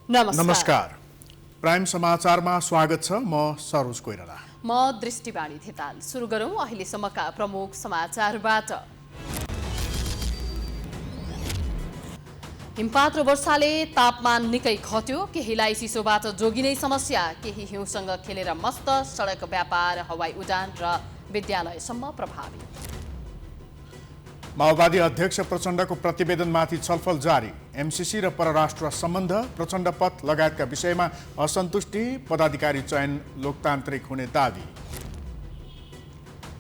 नमस्कार। प्राइम समाचारमा स्वागत छ। म सरोज कोइराला। म दृष्टिबाणी थिताल। सुरु गरौँ अहिलेसम्मका प्रमुख समाचारबाट। हिमपात र वर्षाले तापमान निकै घट्यो। केहीलाई चिसोबाट जोगिने समस्या, केही हिउँसँग खेलेर मस्त। सडक व्यापार, हवाई उडान र विद्यालयसम्म प्रभावित। माओवादी अध्यक्ष प्रचण्डको प्रतिवेदनमाथि छलफल जारी। एमसीसी र परराष्ट्र सम्बन्ध, प्रचण्ड पद लगायतका विषयमा असन्तुष्टि। पदाधिकारी चयन लोकतान्त्रिक हुने दावी।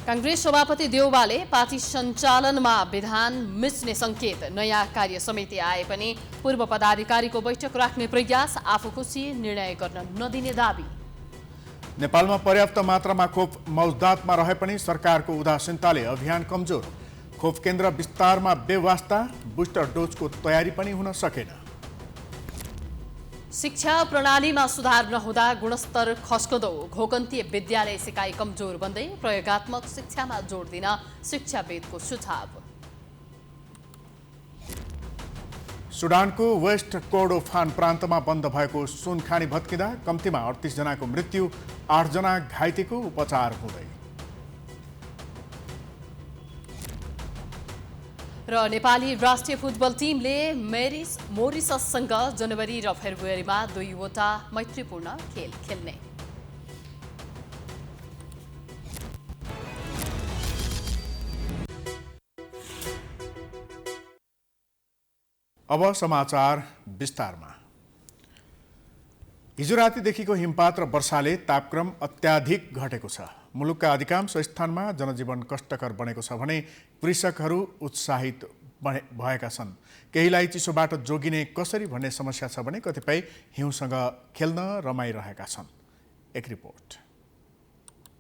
कांग्रेस सभापति देउवाले पार्टी सञ्चालनमा विधान मिच्ने संकेत। नयाँ कार्य समिति आए पनि पूर्व पदाधिकारीको बैठक राख्ने प्रयास। आफू खुसी निर्णय गर्न नदिने दावी। नेपालमा पर्याप्त मात्रामा खोप मौजदातमा रहे पनि सरकारको उदासीनताले अभियान कमजोर। खोप केन्द्र विस्तारमा बेवास्ता। बुस्टर डोजको तयारी पनि हुन सकेन। शिक्षा प्रणालीमा सुधार नहुँदा गुणस्तर खस्कँदो। घोकन्तीय विद्यालय सिकाइ कमजोर बन्दै प्रयोगात्मक शिक्षामा जोड दिन शिक्षाविदको सुझाव। सुडानको वेस्ट कोर्डोफान प्रान्तमा बन्द भएको सुनखानी भत्किँदा कम्तीमा 38 जनाको मृत्यु, 8 जना घाइतेको उपचार हुँदै। र नेपाली राष्ट्रिय फुटबल टिमले मोरिसससँग जनवरी र फेब्रुअरीमा 2वटा मैत्रीपूर्ण खेल खेल्ने। अब समाचार विस्तारमा। हिजो रातिदेखिको हिमपात र वर्षाले तापक्रम अत्याधिक घटेको छ। मुलुकका अधिकांश स्थानमा जनजीवन कष्टकर बनेको छ भने कृषकहरू उत्साहित भएका छन्। केहीलाई चिसोबाट जोगिने कसरी भन्ने समस्या छ भने कतिपय हिउँसँग खेल्न रमाइरहेका छन्। एक रिपोर्ट।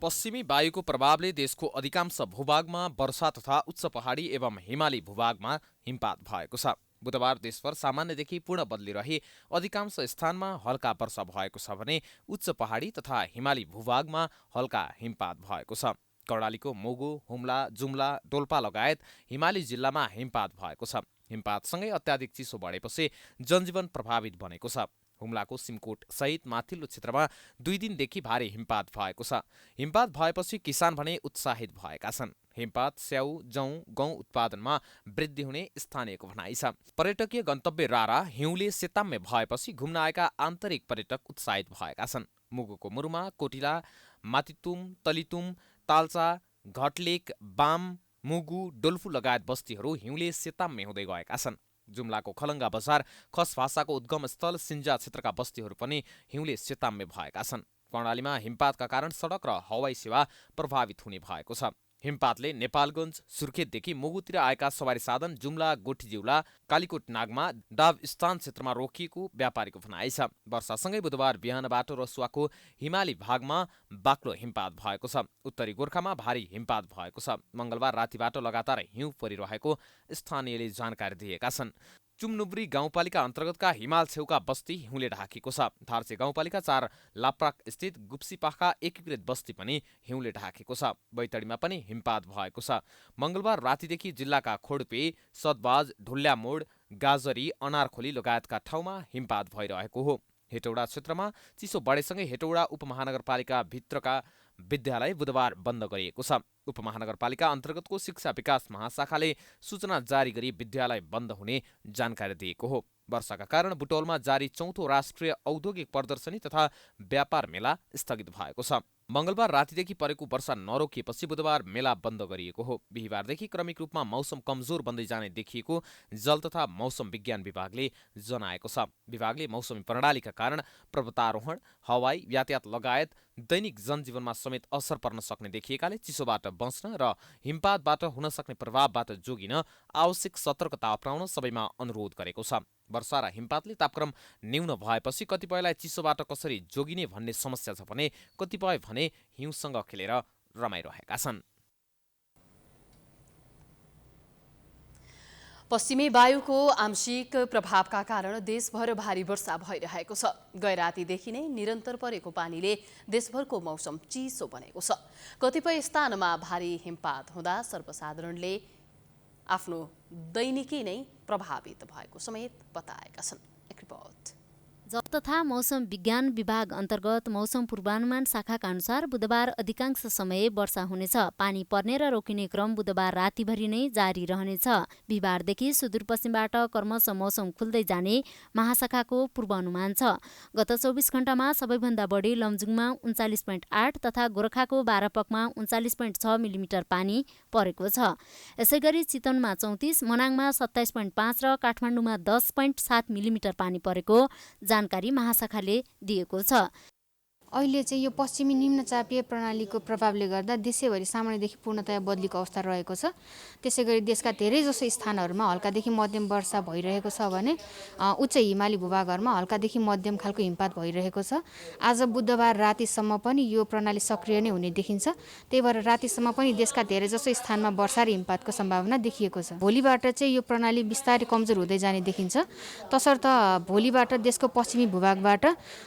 पश्चिमी वायुको प्रभावले देशको अधिकांश भूभागमा वर्षा तथा उच्च पहाडी एवं हिमाली भूभागमा हिमपात भएको छ। बुधबार देशभर सामान्यदेखि पूर्ण बदली रही अधिकांश स्थानमा हल्का वर्षा भएको छ भने उच्च पहाडी तथा हिमाली भूभागमा हल्का हिमपात भएको छ। कर्णालीको मुगु, हुम्ला, जुम्ला, डोल्पा लगायत हिमाली जिल्लामा हिमपात भएको छ। हिमपातसँगै अत्याधिक चिसो बढेपछि जनजीवन प्रभावित बनेको छ। हुम्लाको सिमकोट सहित माथिल्लो क्षेत्रमा 2 दिनदेखि भारी हिमपात भएको छ। हिमपात भएपछि किसान भने उत्साहित भएका छन्। हिमपात स्याउ, जौं, गहुँ उत्पादनमा वृद्धि हुने स्थानीयको भनाइ छ। पर्यटकीय गन्तव्य रारा हिउँले सेताम्मे भएपछि घुम्न आएका आन्तरिक पर्यटक उत्साहित भएका छन्। मुगुको मुरुमा, कोटिला, मातितुम, तलितुम, ताल्चा, घटलेक, बाम, मुगु, डोल्फु लगायत बस्तीहरू हिउँले सेताम्मे हुँदै गएका छन्। जुम्लाको खलङ्गा बजार, खस भाषाको उद्गम स्थल सिन्जा क्षेत्रका बस्तीहरू पनि हिउँले सेताम्मे भएका छन्। कर्णालीमा हिमपातका कारण सडक र हवाई सेवा प्रभावित हुने भएको छ। हिमपातले नेपालगञ्ज, सुर्खेतदेखि मुगुतिर आएका सवारी साधन जुम्ला, गोठीजिउला, कालीकोट नागमा, डाब स्थान क्षेत्रमा रोकिएको व्यापारीको भनाइ छ। वर्षासँगै बुधबार बिहानबाट रसुवाको हिमाली भागमा बाक्लो हिमपात भएको छ। उत्तरी गोर्खामा भारी हिमपात भएको छ। मंगलबार रातिबाट लगातार हिउँ परिरहेको स्थानीयले जानकारी दिएका छन्। चुमनुब्री गाउँपालिका अन्तर्गतका हिमाल छेउका बस्ती हिउँले ढाकेको छ। थार्चे गाउँपालिका 4 लाप्राक स्थित गुप्सीपाखा एकीकृत बस्ती पनि हिउँले ढाकेको छ। बैतडीमा पनि हिमपात भएको छ। मंगलबार रातिदेखि जिल्लाका खोडपे, सदबाज, ढुल्यामोड, गाजरी, अनारखोली लगायतका ठाउँमा हिमपात भइरहेको हो। हेटौडा क्षेत्रमा चिसो बढेसँगै हेटौडा उपमहानगरपालिका भित्रका विद्यालय बुधबार बन्द गरिएको छ। उपमहानगरपालिका अन्तर्गतको शिक्षा विकास महाशाखाले सूचना जारी गरी विद्यालय बन्द हुने जानकारी दिएको हो। वर्षाका कारण बुटौलमा जारी 4औं राष्ट्रिय औद्योगिक प्रदर्शनी तथा व्यापार मेला स्थगित भएको छ। मंगलबार रातिदेखि परेको वर्षा नरोकिएपछि बुधबार मेला बन्द गरिएको हो। बिहीबारदेखि क्रमिक रूपमा मौसम कमजोर बन्दै जाने देखिएको जल तथा मौसम विज्ञान विभागले जनाएको छ। विभागले मौसमी प्रणालीका कारण पर्वतारोहण, हवाई यातायात लगायत दैनिक जनजीवनमा समेत असर पर्न सक्ने देखिएकाले चिसोबाट बच्न र हिमपातबाट हुन सक्ने प्रभावबाट जोगिन आवश्यक सतर्कता अपनाउन सबैमा अनुरोध गरेको छ। वर्षा र हिमपातले तापक्रम न्यून भएपछि कतिपयलाई चिसोबाट कसरी जोगिने भन्ने समस्या छ भने कतिपय भने हिउँसँग खेलेर रमाइरहेका छन्। पश्चिमी वायुको आंशिक प्रभावका कारण देशभर भारी वर्षा भइरहेको छ। गैरातीदेखि नै निरन्तर परेको पानीले देशभरको मौसम चिसो बनेको छ। कतिपय स्थानमा भारी हिमपात हुँदा सर्वसाधारणले आफ्नो दैनिकी नै प्रभावित भएको समेत बताएका छन्। एक रिपोर्ट। जल तथा मौसम विज्ञान विभाग अन्तर्गत मौसम पूर्वानुमान शाखाका अनुसार बुधबार अधिकांश समय वर्षा हुनेछ। पानी पर्ने र रोकिने क्रम बुधबार रातिभरि नै जारी रहनेछ। बिहिबारदेखि सुदूरपश्चिमबाट क्रमशः मौसम खुल्दै जाने महाशाखाको पूर्वानुमान छ। गत 24 घण्टामा सबैभन्दा बढी लमजुङमा 39.8 तथा गोरखाको बारापकमा 39.6 मिलिमिटर पानी परेको छ। यसैगरी चितवनमा 34, मनाङमा 27.5 र काठमाडौँमा 10.7 मिलिमिटर पानी परेको जानकारी महाशाखाले दिएको छ। अहिले चाहिँ यो पश्चिमी निम्नचापीय प्रणालीको प्रभावले गर्दा देशैभरि सामान्यदेखि पूर्णतया बदलीको अवस्था रहेको छ। त्यसैगरी देशका धेरैजसो स्थानहरूमा हल्कादेखि मध्यम वर्षा भइरहेको छ भने उच्च हिमाली भूभागहरूमा हल्कादेखि मध्यम खालको हिमपात भइरहेको छ। आज बुधबार रातिसम्म पनि यो प्रणाली सक्रिय नै हुने देखिन्छ। त्यही भएर रातिसम्म पनि देशका धेरैजसो स्थानमा वर्षा र हिमपातको सम्भावना देखिएको छ। भोलिबाट चाहिँ यो प्रणाली बिस्तारै कमजोर हुँदै जाने देखिन्छ। तसर्थ भोलिबाट देशको पश्चिमी भूभागबाट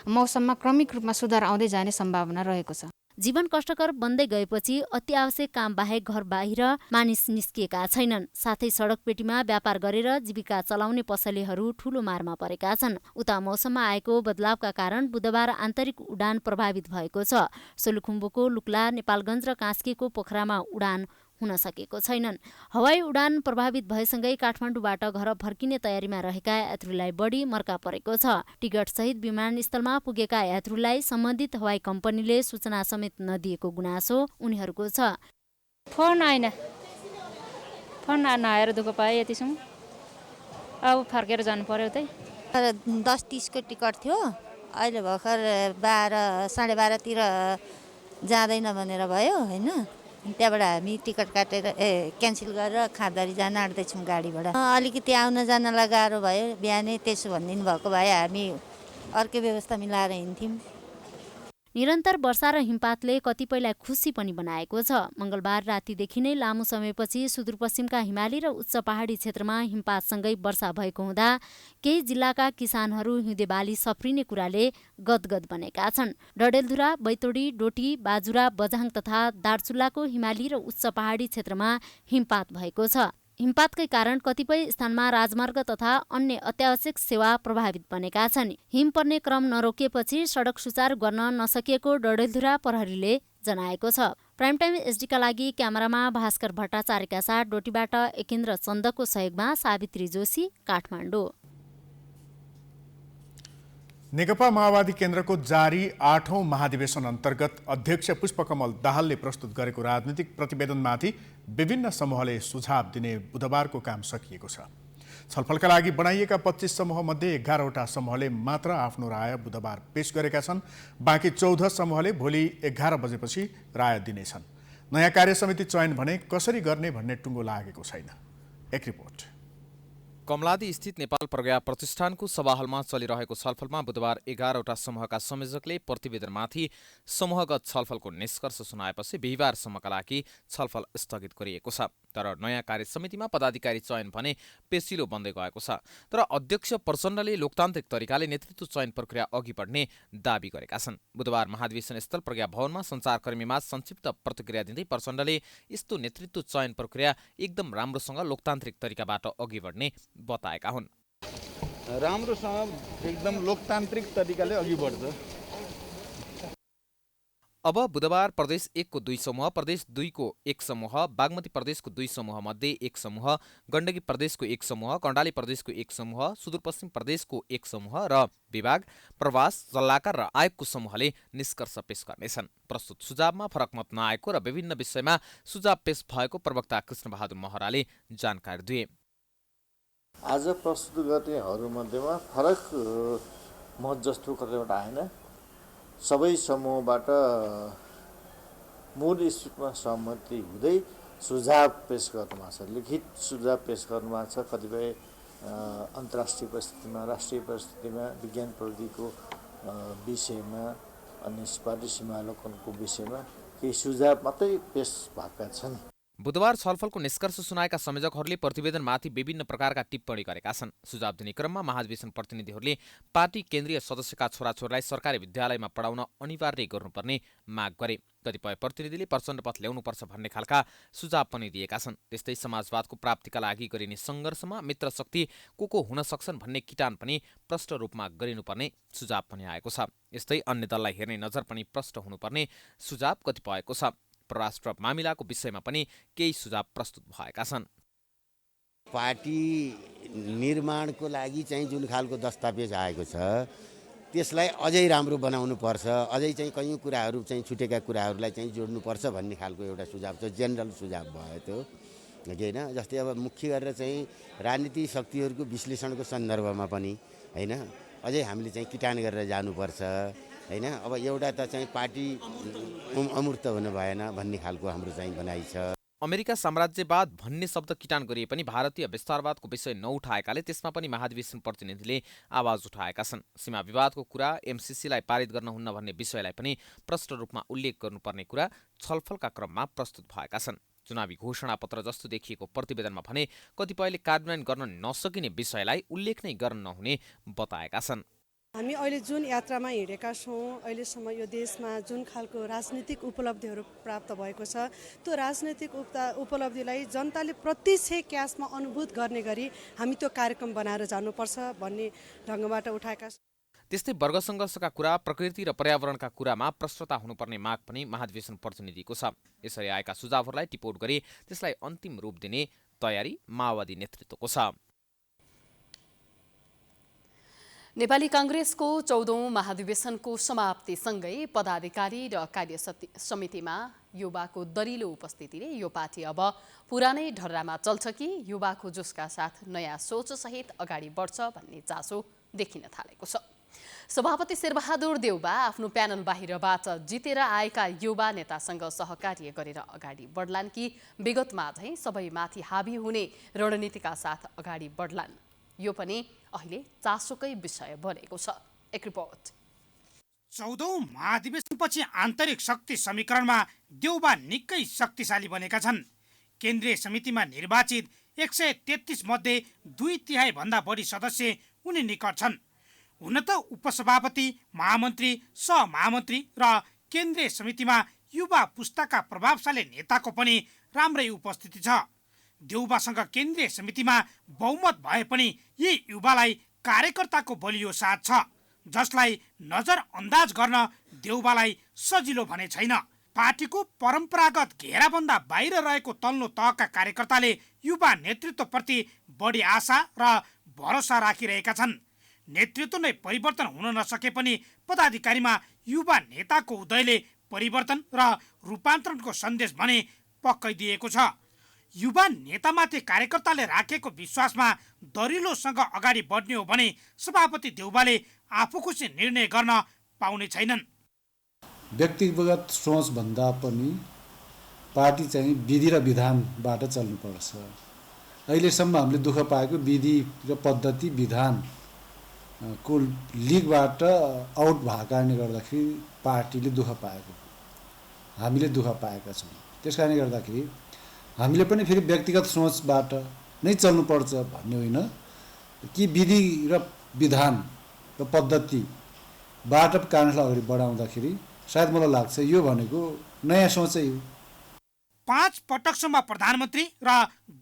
मौसममा क्रमिक रूपमा सुधार आउँदै जाने सम्भावना रहेको छ। जीवन कष्टकर बन्दै गएपछि अति आवश्यक काम बाहेक घर बाहिर मानिस निस्किएका छैनन्। साथै सडक पेटीमा व्यापार गरेर जीविका चलाउने पसलेहरू ठूलो मारमा परेका छन्। उता मौसममा आएको बदलावका कारण बुधबार आन्तरिक उडान प्रभावित भएको छ। सोलुखुम्बुको लुक्ला, नेपालगञ्ज र कास्कीको पोखरामा उडान हुन सकेको छैनन्। हवाई उडान प्रभावित भएसँगै काठमाडौँबाट घर फर्किने तयारीमा रहेका यात्रुलाई बढी मर्का परेको छ। टिकटसहित विमानस्थलमा पुगेका यात्रुलाई सम्बन्धित हवाई कम्पनीले सूचना समेत नदिएको गुनासो उनीहरूको छ। फोन आएन, फोन नआएर दुःख पाएँ यतिसम्म। अब फर्केर जानु पर्यो त्यही। 10:30 को टिकट थियो, अहिले भर्खर 12 साढे 12तिर जाँदैन भनेर भयो होइन। त्यहाँबाट हामी टिकट काटेर क्यान्सल गरेर खाँदरी जान आँट्दैछौँ गाडीबाट। अलिकति आउन जानलाई गाह्रो भयो। बिहानै त्यसो भनिदिनु भएको भए हामी अर्कै व्यवस्था मिलाएर हिँड्थ्यौँ। निरन्तर वर्षा र हिमपातले कतिपयलाई खुसी पनि बनाएको छ। मंगलबार रातिदेखि नै लामो समयपछि सुदूरपश्चिमका हिमाली र उच्च पहाडी क्षेत्रमा हिमपातसँगै वर्षा भएको हुँदा केही जिल्लाका किसानहरू हिउँदे बाली सफ्रिने कुराले गदगद बनेका छन्। डडेलधुरा, बैतडी, डोटी, बाजुरा, बझाङ तथा दार्चुलाको हिमाली र उच्च पहाडी क्षेत्रमा हिमपात भएको छ। हिमपातकै कारण कतिपय स्थानमा राजमार्ग तथा अन्य अत्यावश्यक सेवा प्रभावित बनेका छन्। हिम पर्ने क्रम नरोकिएपछि सडक सुचारू गर्न नसकिएको डडेलधुरा प्रहरीले जनाएको छ। प्राइम टाइम एसडीका लागि क्यामेरामा भास्कर भट्टाचार्यका साथ डोटीबाट एकेन्द्र चन्दको सहयोगमा सावित्री जोशी, काठमाडौँ। नेकपा माओवादी केन्द्रको जारी 8औं महाधिवेशन अन्तर्गत अध्यक्ष पुष्पकमल दाहालले प्रस्तुत गरेको राजनीतिक प्रतिवेदनमाथि विभिन्न समूहले सुझाव दिने बुधबारको काम सकिएको छ। छलफलका लागि बनाइएका 25 समूहमध्ये 11वटा समूहले मात्र आफ्नो राय बुधबार पेश गरेका छन्। बाँकी 14 समूहले भोलि 11 बजेपछि राय दिनेछन्। नयाँ कार्यसमिति चयन भने कसरी गर्ने भन्ने टुङ्गो लागेको छैन। एक रिपोर्ट। कमलादी स्थित नेपाल प्रज्ञा प्रतिष्ठानको सभाहलमा चलिरहेको छलफलमा बुधबार 11वटा समूहका संयोजकले प्रतिवेदनमाथि समूहगत छलफलको निष्कर्ष सुनाएपछि बिहिबारसम्मका लागि छलफल स्थगित गरिएको छ। तर नयाँ कार्यसमितिमा पदाधिकारी चयन भने पेचिलो बन्दै गएको छ। तर अध्यक्ष प्रचण्डले लोकतान्त्रिक तरिकाले नेतृत्व चयन प्रक्रिया अघि बढ्ने दावी गरेका छन्। बुधबार महाधिवेशन स्थल प्रज्ञा भवनमा सञ्चारकर्मीमा संक्षिप्त प्रतिक्रिया दिँदै प्रचण्डले यस्तो नेतृत्व चयन प्रक्रिया एकदम राम्रोसँग लोकतान्त्रिक तरिकाबाट अघि बढ्ने बताएका हुन्। राम्रोसँग एकदम लोकतान्त्रिक तरिकाले अघि बढ्छ। अब बुधबार प्रदेश 1 को 2 समूह, प्रदेश 2 को 1 समूह, बागमती प्रदेशको 2 समूह मध्ये 1 समूह, गण्डकी प्रदेशको 1 समूह, कर्णाली प्रदेशको 1 समूह, सुदूरपश्चिम प्रदेशको 1 समूह र विभाग, प्रवास, जल्लाकार र आयोगको समूहले निष्कर्ष पेश गर्नेछन्। प्रस्तुत सुझावमा फरक मत नआएको र विभिन्न विषयमा सुझाव पेश भएको प्रवक्ता कृष्णबहादुर महराले जानकारी दिए। आज प्रस्तुत गर्नेहरूमध्येमा फरक मत जस्तो कतैबाट आएन। सबै समूहबाट मूल स्तरमा सहमति हुँदै सुझाव पेश गर्नुभएको छ। लिखित सुझाव पेश गर्नुभएको छ। कतिपय अन्तर्राष्ट्रिय परिस्थितिमा, राष्ट्रिय परिस्थितिमा, विज्ञान प्रविधिको विषयमा अनि सिफारिस सीमालोकनको विषयमा केही सुझाव मात्रै पेश भएका छन्। बुधबार छलफलको निष्कर्ष सुनाएका संयोजकहरूले प्रतिवेदनमाथि विभिन्न प्रकारका टिप्पणी गरेका छन्। सुझाव दिने क्रममा महाधिवेशन प्रतिनिधिहरूले पार्टी केन्द्रीय सदस्यका छोराछोरीलाई सरकारी विद्यालयमा पढाउन अनिवार्य गर्नुपर्ने माग गरे। कतिपय प्रतिनिधिले प्रचण्डपथ ल्याउनुपर्छ भन्ने खालका सुझाव पनि दिएका छन्। त्यस्तै समाजवादको प्राप्तिका लागि गरिने सङ्घर्षमा मित्र शक्ति को हुन सक्छन् भन्ने किटान पनि प्रष्ट रूपमा गरिनुपर्ने सुझाव पनि आएको छ। यस्तै अन्य दललाई हेर्ने नजर पनि प्रष्ट हुनुपर्ने सुझाव कतिपयको छ। परराष्ट्र मामिलाको विषयमा पनि केही सुझाव प्रस्तुत भएका छन्। पार्टी निर्माणको लागि चाहिँ जुन खालको दस्तावेज आएको छ त्यसलाई अझै राम्रो बनाउनु पर्छ, अझै चाहिँ कयौँ कुराहरू चाहिँ छुटेका कुराहरूलाई चाहिँ जोड्नुपर्छ भन्ने खालको एउटा सुझाव छ। जेनरल सुझाव भयो त्यो होइन। जस्तै अब मुख्य गरेर चाहिँ राजनीतिक शक्तिहरूको विश्लेषणको सन्दर्भमा पनि होइन अझै हामीले चाहिँ किटान गरेर जानुपर्छ होइन। अब एउटा त चाहिँ पार्टी अमूर्त हुनु भएन भन्ने खालको हाम्रो चाहिँ भनाइ छ। अमेरिका साम्राज्यवाद भन्ने शब्द किटान गरिए पनि भारतीय विस्तारवादको विषय नउठाएकाले त्यसमा पनि महाधिवेशन प्रतिनिधिले आवाज उठाएका छन्। सीमा विवादको कुरा, एमसिसीलाई पारित गर्न हुन्न भन्ने विषयलाई पनि प्रष्ट रूपमा उल्लेख गर्नुपर्ने कुरा छलफलका क्रममा प्रस्तुत भएका छन्। चुनावी घोषणापत्र जस्तो देखिएको प्रतिवेदनमा भने कतिपयले कार्यान्वयन गर्न नसकिने विषयलाई उल्लेख नै गर्न नहुने बताएका छन्। हामी अहिले जुन यात्रामा हिँडेका छौँ, अहिलेसम्म यो देशमा जुन खालको राजनीतिक उपलब्धिहरू प्राप्त भएको छ त्यो राजनीतिक उपलब्धिलाई जनताले प्रत्यक्ष क्यासमा अनुभूत गर्ने गरी हामी त्यो कार्यक्रम बनाएर जानुपर्छ भन्ने ढङ्गबाट उठाएका छौँ। त्यस्तै वर्ग सङ्घर्षका कुरा, प्रकृति र पर्यावरणका कुरामा प्रष्टता हुनुपर्ने माग पनि महाधिवेशन प्रतिनिधिको छ। यसरी आएका सुझावहरूलाई टिपोट गरी त्यसलाई अन्तिम रूप दिने तयारी माओवादी नेतृत्वको छ। नेपाली काङ्ग्रेसको 14औं महाधिवेशनको समाप्तिसँगै पदाधिकारी र कार्य समितिमा युवाको दरिलो उपस्थितिले यो पार्टी अब पुरानै ढर्रामा चल्छ कि युवाको जोसका साथ नयाँ सोचसहित अगाडि बढ्छ भन्ने चासो देखिन थालेको छ। सभापति शेरबहादुर देउबा आफ्नो प्यानल बाहिरबाट जितेर आएका युवा नेतासँग सहकार्य गरेर अगाडि बढ्लान् कि विगतमा झैँ सबैमाथि हावी हुने रणनीतिका साथ अगाडि बढ्लान्, यो पनि अहिले चासोकै विषय बनेको छ। एक रिपोर्ट। 14औं महाधिवेशनपछि आन्तरिक शक्ति समीकरणमा देउबा निकै शक्तिशाली बनेका छन्। केन्द्रीय समितिमा निर्वाचित 133 मध्ये 2/3 भन्दा बढी सदस्य उनी निकट छन्। हुन त उपसभापति, महामन्त्री, सहमहामन्त्री र केन्द्रीय समितिमा युवा पुस्ताका प्रभावशाली नेताको पनि राम्रै उपस्थिति छ। देउबासँग केन्द्रीय समितिमा बहुमत भए पनि यी युवालाई कार्यकर्ताको बलियो साथ छ, जसलाई नजरअन्दाज गर्न देउबालाई सजिलो भने छैन। पार्टीको परम्परागत घेराभन्दा बाहिर रहेको तल्लो तहका कार्यकर्ताले युवा नेतृत्वप्रति बढी आशा र भरोसा राखिरहेका छन्। नेतृत्व नै परिवर्तन हुन नसके पनि पदाधिकारीमा युवा नेताको उदयले परिवर्तन र रूपान्तरणको सन्देश भने पक्कै दिएको छ। युवा नेतामाथि कार्यकर्ताले राखेको विश्वासमा दरिलोसँग अगाडि बढ्ने हो भने सभापति देउबाले आफू खुसी निर्णय गर्न पाउने छैनन्। व्यक्तिगत सोचभन्दा पनि पार्टी चाहिँ विधि र विधानबाट चल्नुपर्छ। अहिलेसम्म हामीले दुःख पाएको विधि र पद्धति विधानको लिगबाट आउट भएको कारणले गर्दाखेरि पार्टीले दुःख पाएको, हामीले दुःख पाएका छौँ। त्यस कारणले गर्दाखेरि हामीले पनि फेरि व्यक्तिगत सोचबाट नै चल्नुपर्छ भन्ने होइन कि विधि र विधान र पद्धतिबाट काङ्ग्रेसलाई अगाडि बढाउँदाखेरि सायद मलाई लाग्छ यो भनेको नयाँ सोचै हो। 5 पटकसम्म प्रधानमन्त्री र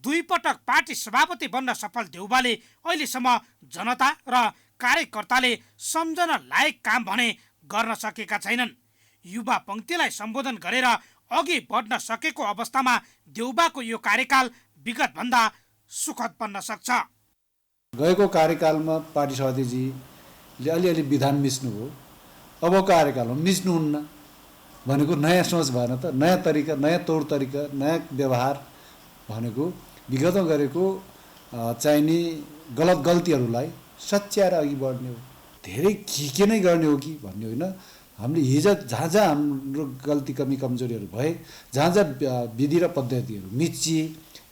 2 पटक पार्टी सभापति बन्न सफल देउबाले अहिलेसम्म जनता र कार्यकर्ताले सम्झन लायक काम भने गर्न सकेका छैनन्। युवा पङ्क्तिलाई सम्बोधन गरेर अघि बढ्न सकेको अवस्थामा देउबाको यो कार्यकाल विगतभन्दा सुखद बन्न सक्छ। गएको कार्यकालमा पार्टी सभापतिजीले अलिअलि विधान मिच्नुभयो, अब कार्यकालमा मिच्नुहुन्न भनेको नयाँ सोच भएन त, नयाँ तरिका, नयाँ तौर तरिका, नयाँ व्यवहार भनेको विगतमा गरेको चाहिने गल्तीहरूलाई सच्याएर अघि बढ्ने हो। धेरै के नै गर्ने हो कि भन्ने होइन। हामीले हिजो जहाँ जहाँ हाम्रो गल्ती कमी कमजोरीहरू भए, जहाँ जहाँ विधि र पद्धतिहरू मिचिए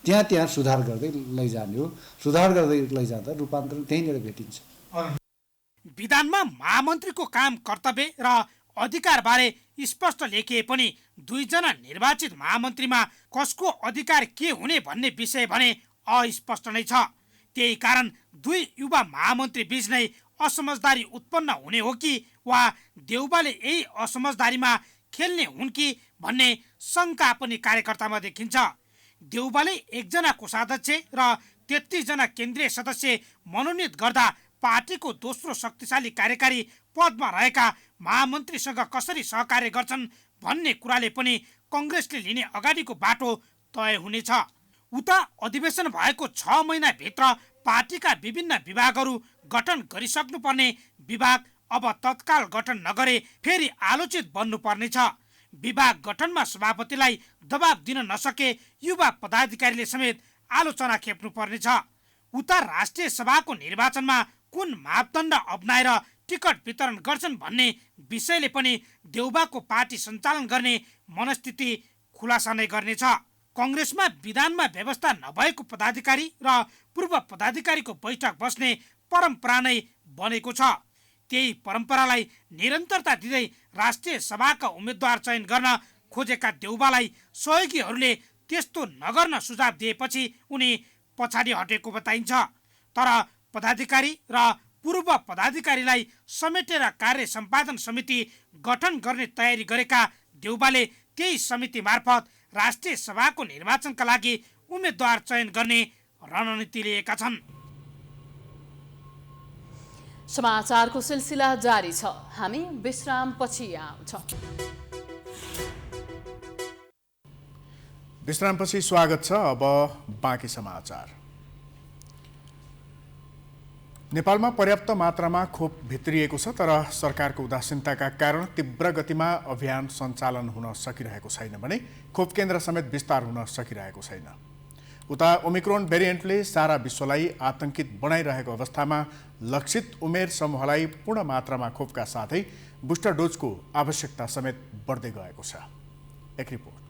त्यहाँ त्यहाँ सुधार गर्दै लैजाने हो। सुधार गर्दै लैजाँदा रूपान्तरण त्यहीँनिर भेटिन्छ। विधानमा महामन्त्रीको काम, कर्तव्य र अधिकारबारे स्पष्ट लेखिए पनि दुईजना निर्वाचित महामन्त्रीमा कसको अधिकार के हुने भन्ने विषय भने अस्पष्ट नै छ। त्यही कारण दुई युवा महामन्त्री बीच नै असमझदारी उत्पन्न हुने हो कि वा देउबाले यही असमझदारीमा खेल्ने हुन् कि भन्ने शङ्का पनि कार्यकर्तामा देखिन्छ। देउबाले एकजना कोषाध्यक्ष र 33 जना केन्द्रीय सदस्य मनोनित गर्दा पार्टीको दोस्रो शक्तिशाली कार्यकारी पदमा रहेका महामन्त्रीसँग कसरी सहकार्य गर्छन् भन्ने कुराले पनि कङ्ग्रेसले लिने अगाडिको बाटो तय हुनेछ। उता अधिवेशन भएको 6 महिनाभित्र पार्टीका विभिन्न विभागहरू गठन गरिसक्नुपर्ने विभाग अब तत्काल गठन नगरे फेरि आलोचित बन्नुपर्नेछ। विभाग गठनमा सभापतिलाई दबाब दिन नसके युवा पदाधिकारीले समेत आलोचना खेप्नुपर्नेछ। उता राष्ट्रिय सभाको निर्वाचनमा कुन मापदण्ड अपनाएर टिकट वितरण गर्छन् भन्ने विषयले पनि देउबाको पार्टी सञ्चालन गर्ने मनस्थिति खुलासा नै गर्नेछ। कङ्ग्रेसमा विधानमा व्यवस्था नभएको पदाधिकारी र पूर्व पदाधिकारीको बैठक बस्ने परम्परा नै बनेको छ। त्यही परम्परालाई निरन्तरता दिँदै राष्ट्रिय सभाका उम्मेद्वार चयन गर्न खोजेका देउबालाई सहयोगीहरूले त्यस्तो नगर्न सुझाव दिएपछि उनी पछाडि हटेको बताइन्छ। तर पदाधिकारी र पूर्व पदाधिकारीलाई समेटेर कार्य सम्पादन समिति गठन गर्ने तयारी गरेका देउबाले त्यही समिति मार्फत राष्ट्रिय सभाको निर्वाचनका लागि उम्मेद्वार चयन गर्ने रणनीति लिएका छन्। समाचारको सिलसिला जारी छ। हामी विश्रामपछि आउँछौँ। विश्रामपछि स्वागत छ। अब बाँकी समाचार। नेपालमा पर्याप्त मात्रामा खोप भित्रिएको छ, तर सरकारको उदासीनताका कारण तीव्र गतिमा अभियान सञ्चालन हुन सकिरहेको छैन भने खोप केन्द्र समेत विस्तार हुन सकिरहेको छैन। उता ओमिक्रोन भेरिएन्टले सारा विश्वलाई आतंकित बनाइरहेको अवस्थामा लक्षित उमेर समूहलाई पूर्ण मात्रामा खोपका साथै बुस्टर डोजको आवश्यकता समेत बढ्दै गएको छ। एक रिपोर्ट।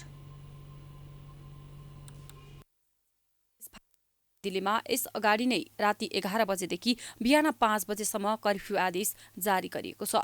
दिल्लीमा यस अगाडि नै राति 11 बजेदेखि बिहान 5 बजेसम्म कर्फ्यू आदेश जारी गरिएको छ।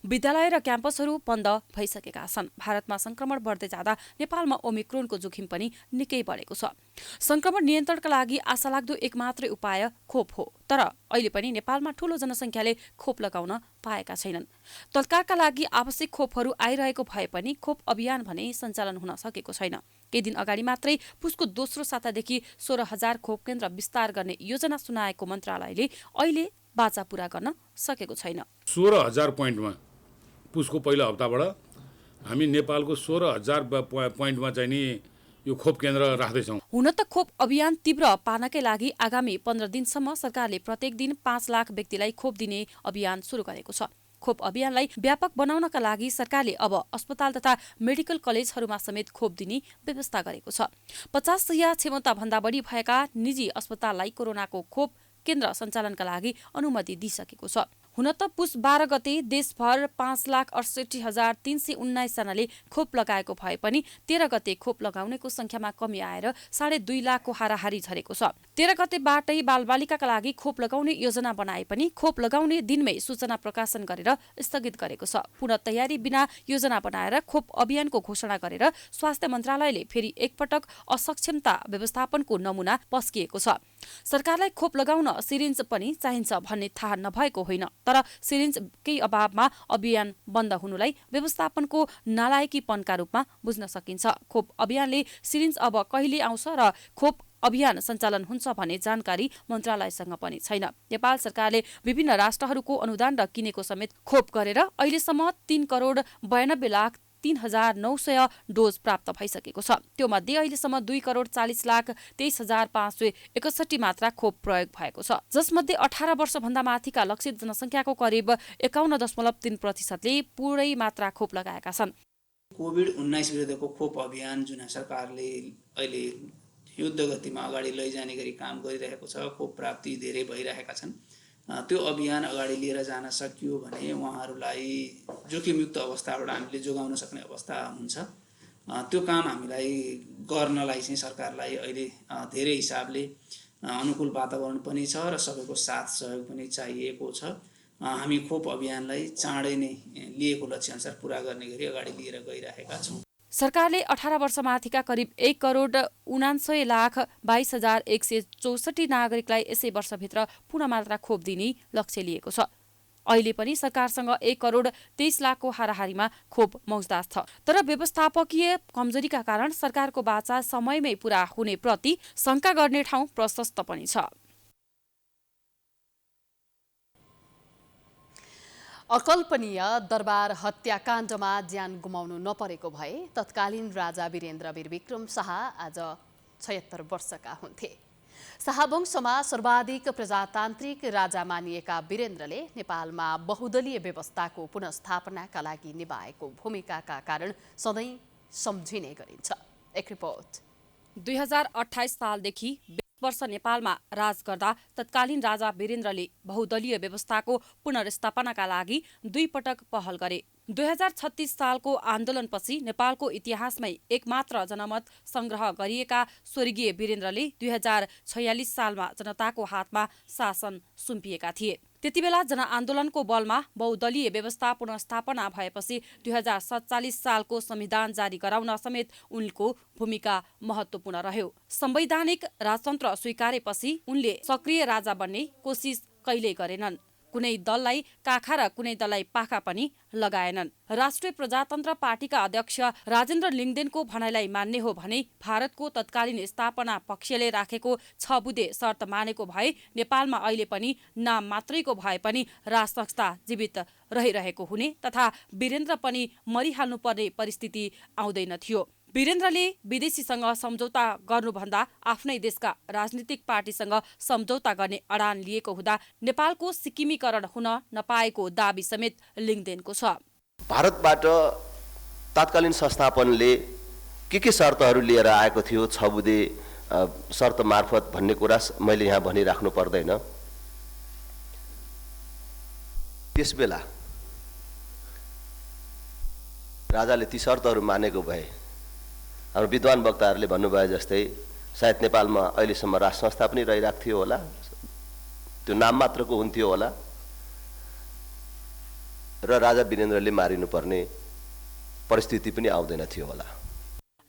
विद्यालय र क्याम्पसहरू बन्द भइसकेका छन्। भारतमा संक्रमण बढ्दै जाँदा नेपालमा ओमिक्रोनको जोखिम पनि निकै बढेको छ। संक्रमण नियन्त्रणका लागि आशालाग्दो एक मात्रै उपाय खोप हो, तर अहिले पनि नेपालमा ठूलो जनसङ्ख्याले खोप लगाउन पाएका छैनन्। तत्कालका लागि आवश्यक खोपहरू आइरहेको भए पनि खोप अभियान भने सञ्चालन हुन सकेको छैन। केही दिन अगाडि मात्रै पुसको दोस्रो सातादेखि 16,000 खोप केन्द्र विस्तार गर्ने योजना सुनाएको मन्त्रालयले अहिले बाचा पूरा गर्न सकेको छैन। 16,000 पोइन्टमा पुसको पहिलो हप्ताबाट हामी नेपालको 16,000 पोइन्टमा चाहिँ नि यो खोप केन्द्र राख्दैछौँ। हुन त खोप अभियान तीव्र पार्नकै लागि आगामी 15 दिनसम्म सरकारले प्रत्येक दिन 5 लाख व्यक्तिलाई खोप दिने अभियान सुरु गरेको छ। खोप अभियानलाई व्यापक बनाउनका लागि सरकारले अब अस्पताल तथा मेडिकल कलेजहरूमा समेत खोप दिने व्यवस्था गरेको छ। 50 या क्षमता भन्दा बढी भएका निजी अस्पताललाई कोरोनाको खोप केन्द्र सञ्चालनका लागि अनुमति दिइसकेको छ। हुन त पुस 12 गते देशभर 5,68,319 जनाले खोप लगाएको भए पनि 13 गते खोप लगाउनेको संख्यामा कमी आएर 2.5 लाखको हाराहारी झरेको छ। 13 गतेबाटै बालबालिकाका लागि खोप लगाउने योजना बनाए पनि खोप लगाउने दिनमै सूचना प्रकाशन गरेर स्थगित गरेको छ। पूर्ण तयारी बिना योजना बनाएर खोप अभियानको घोषणा गरेर स्वास्थ्य मन्त्रालयले फेरि एकपटक असक्षमता व्यवस्थापनको नमुना पस्किएको छ। सरकारलाई खोप लगाउन सिरिन्ज पनि चाहिन्छ भन्ने थाहा नभएको होइन, तर सिरिन्जकै अभावमा अभियान बन्द हुनुलाई व्यवस्थापनको नालायकीपनका रूपमा बुझ्न सकिन्छ। खोप अभियानले सिरिन्ज अब कहिले आउँछ र खोप अभियान सञ्चालन हुन्छ भन्ने जानकारी मन्त्रालयसँग पनि छैन। नेपाल सरकारले विभिन्न राष्ट्रहरूको अनुदान र किनेको समेत खोप गरेर अहिलेसम्म 3,92,03,900 डोज प्राप्त भइसकेको छ। त्यो मध्ये अहिलेसम्म 2,40,23,561 मात्रा खोप प्रयोग भएको छ, जसमध्ये 18 वर्षभन्दा माथिका लक्षित जनसङ्ख्याको करिब 51.3%ले पूरै मात्रा खोप लगाएका छन्। कोभिड-19 विरुद्धको खोप अभियान जुन सरकारले अहिले युद्ध गतिमा अगाडि लैजाने गरी काम गरिरहेको छ, खोप प्राप्ति धेरै भइरहेका छन्। त्यो अभियान अगाडि लिएर जान सकियो भने उहाँहरूलाई जोखिमयुक्त अवस्थाबाट हामीले जोगाउन सक्ने अवस्था हुन्छ। त्यो काम हामीलाई गर्नलाई चाहिँ सरकारलाई अहिले धेरै हिसाबले अनुकूल वातावरण पनि छ र सबैको साथ सहयोग पनि चाहिएको छ। हामी खोप अभियानलाई चाँडै नै लिएको लक्ष्यअनुसार पुरा गर्ने गरी अगाडि लिएर गइरहेका छौँ। सरकारले 18 वर्षमाथिका करिब 1,49,22,164 नागरिकलाई यसै वर्षभित्र पूर्ण मात्रा खोप दिने लक्ष्य लिएको छ। अहिले पनि सरकारसँग 1,23,00,000 हाराहारीमा खोप मौजदात छ। तर व्यवस्थापकीय कमजोरीका कारण सरकारको बाचा समयमै पूरा हुने प्रति शंका गर्ने ठाउँ प्रशस्त पनि छ। अकल्पनीय दरबार हत्याकाण्डमा ज्यान गुमाउनु नपरेको भए तत्कालीन राजा वीरेन्द्र वीरविक्रम शाह आज 76 वर्षका हुन्थे। शाहवंशमा सर्वाधिक प्रजातान्त्रिक राजा मानिएका वीरेन्द्रले नेपालमा बहुदलीय व्यवस्थाको पुनर्स्थापनाका लागि निभाएको भूमिकाका कारण सधैँ सम्झिने गरिन्छ। एक रिपोर्ट। 2028 सालदेखि 20 वर्ष नेपालमा राज गर्दा तत्कालीन राजा वीरेन्द्रले बहुदलीय व्यवस्थाको पुनर्स्थापनाका लागि 2 पटक पहल गरे। 2036 सालको आन्दोलनपछि नेपालको इतिहासमै एकमात्र जनमत संग्रह गरिएका स्वर्गीय वीरेन्द्रले 2046 सालमा जनताको हातमा शासन सुम्पिएका थिए। त्यतिबेला जनआन्दोलनको बलमा बहुदलीय व्यवस्था पुनर्स्थापना भएपछि 2047 सालको संविधान जारी गराउन समेत उनको भूमिका महत्त्वपूर्ण रह्यो। संवैधानिक राजतन्त्र स्वीकारेपछि उनले सक्रिय राजा बन्ने कोसिस कहिल्यै गरेनन्। कुनै दललाई काखा र कुनै दललाई पाखा पनि लगाएनन्। राष्ट्रिय प्रजातन्त्र पार्टीका अध्यक्ष राजेन्द्र लिङदेनको भनाइलाई मान्ने हो भने भारतको तत्कालीन स्थापना पक्षले राखेको 6 बुँदे शर्त मानेको भए नेपालमा अहिले पनि नाम मात्रैको भए पनि राज संस्था जीवित रहिरहेको हुने तथा वीरेन्द्र पनि मरिहाल्नुपर्ने परिस्थिति आउँदैन थियो। वीरेन्द्रले विदेशीसँग सम्झौता गर्नुभन्दा आफ्नै देशका राजनीतिक पार्टीसँग सम्झौता गर्ने अडान लिएको हुँदा नेपालको सिक्किमीकरण हुन नपाएको दाबी समेत लिङदेनको छ। भारतबाट तत्कालीन संस्थापनले के शर्तहरू लिएर आएको थियो 6 बुँदे शर्त मार्फत भन्ने कुरा मैले यहाँ भनिराख्नु पर्दैन। त्यसबेला राजाले ती शर्तहरू मानेको भए हाम्रो विद्वान वक्ताहरूले भन्नुभयो जस्तै सायद नेपालमा अहिलेसम्म राज संस्था पनि रहिरहेको थियो होला, त्यो नाम मात्रको हुन्थ्यो होला र राजा वीरेन्द्रले मारिनुपर्ने परिस्थिति पनि आउँदैन थियो होला।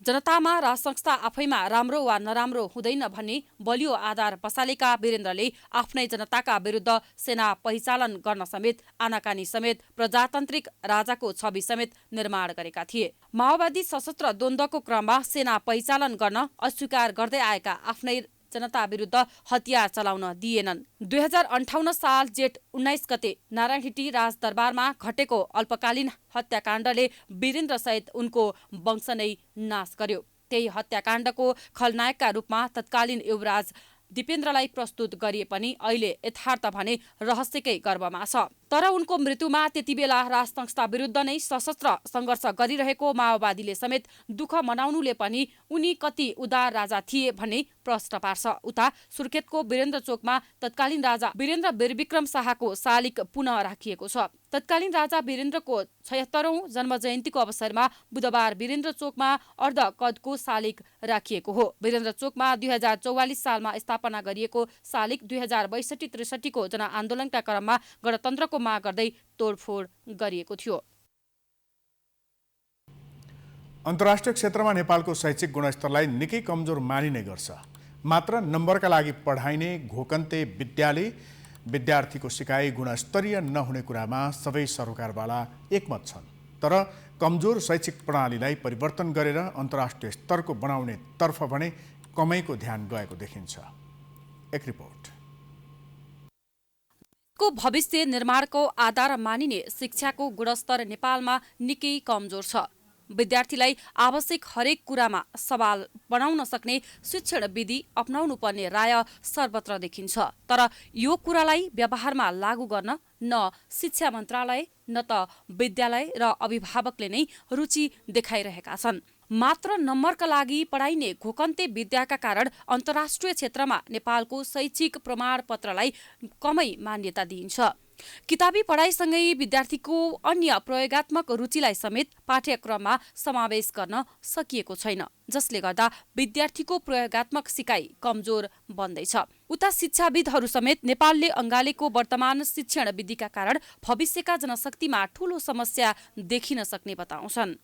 जनतामा राज संस्था आफैमा राम्रो वा नराम्रो हुँदैन भन्ने बलियो आधार बसालेका वीरेन्द्रले आफ्नै जनताका विरुद्ध सेना परिचालन गर्न समेत आनाकानी समेत प्रजातान्त्रिक राजाको छवि समेत निर्माण गरेका थिए। माओवादी सशस्त्र द्वन्द्वको क्रममा सेना परिचालन गर्न अस्वीकार गर्दै आएका आफ्नै जनता विरुद्ध हतियार चलाउन दिएनन्। 2058 साल जेठ 19 गते नारायणहिटी राजदरबारमा घटेको अल्पकालीन हत्याकाण्डले वीरेन्द्र सहित उनको वंश नै नाश गर्यो। त्यही हत्याकाण्डको खलनायकका रूपमा तत्कालीन युवराज दिपेन्द्रलाई प्रस्तुत गरिए पनि अहिले यथार्थ भने रहस्यकै गर्भमा छ। तर उनको मृत्युमा त्यतिबेला राज संस्था विरुद्ध नै सशस्त्र सङ्घर्ष गरिरहेको माओवादीले समेत दुःख मनाउनुले पनि उनी कति उदार राजा थिए भन्ने प्रश्न पार्छ। उता सुर्खेतको वीरेन्द्र चोकमा तत्कालीन राजा वीरेन्द्र वीरविक्रम शाहको शालिग पुनः राखिएको छ। तत्कालीन राजा वीरेन्द्रको 76औं जन्म जयन्तीको अवसरमा बुधबार वीरेन्द्र चोकमा अर्ध कदको शालिग राखिएको हो। वीरेन्द्र चोकमा 2044 सालमा स्थापना गरिएको शालिग 2062-63 को जनआन्दोलनका क्रममा गणतन्त्रको माग गर्दै तोडफोड गरिएको थियो। अन्तर्राष्ट्रिय क्षेत्रमा नेपालको शैक्षिक गुणस्तरलाई निकै कमजोर मानिने गर्छ। मात्र नम्बरका लागि पढाइने घोकन्ते विद्यालय विद्यार्थीको सिकाइ गुणस्तरीय नहुने कुरामा सबै सरकारवाला एकमत छन्। तर कमजोर शैक्षिक प्रणालीलाई परिवर्तन गरेर अन्तर्राष्ट्रिय स्तरको बनाउने तर्फ भने कमैको ध्यान गएको देखिन्छ। एक रिपोर्ट। को भविष्य निर्माणको आधार मानिने शिक्षाको गुणस्तर नेपालमा निकै कमजोर छ। विद्यार्थीलाई आवश्यक हरेक कुरामा सवाल बनाउन सक्ने शिक्षण विधि अपनाउनु पर्ने राय सर्वत्र देखिन्छ। तर यो कुरालाई व्यवहारमा लागू गर्न न शिक्षा मन्त्रालय न त विद्यालय र अभिभावकले नै रुचि देखाइरहेका छन्। मात्र नम्बरका लागि पढाइने घोकन्ते विद्याका कारण अन्तर्राष्ट्रिय क्षेत्रमा नेपालको शैक्षिक प्रमाणपत्रलाई कमै मान्यता दिइन्छ। किताबी पढाइसँगै विद्यार्थीको अन्य प्रयोगात्मक रुचिलाई समेत पाठ्यक्रममा समावेश गर्न सकिएको छैन, जसले गर्दा विद्यार्थीको प्रयोगात्मक सिकाइ कमजोर बन्दैछ। उता शिक्षाविदहरू समेत नेपालले अँगालेको वर्तमान शिक्षण विधिका कारण भविष्यका जनशक्तिमा ठूलो समस्या देखिन सक्ने बताउँछन्।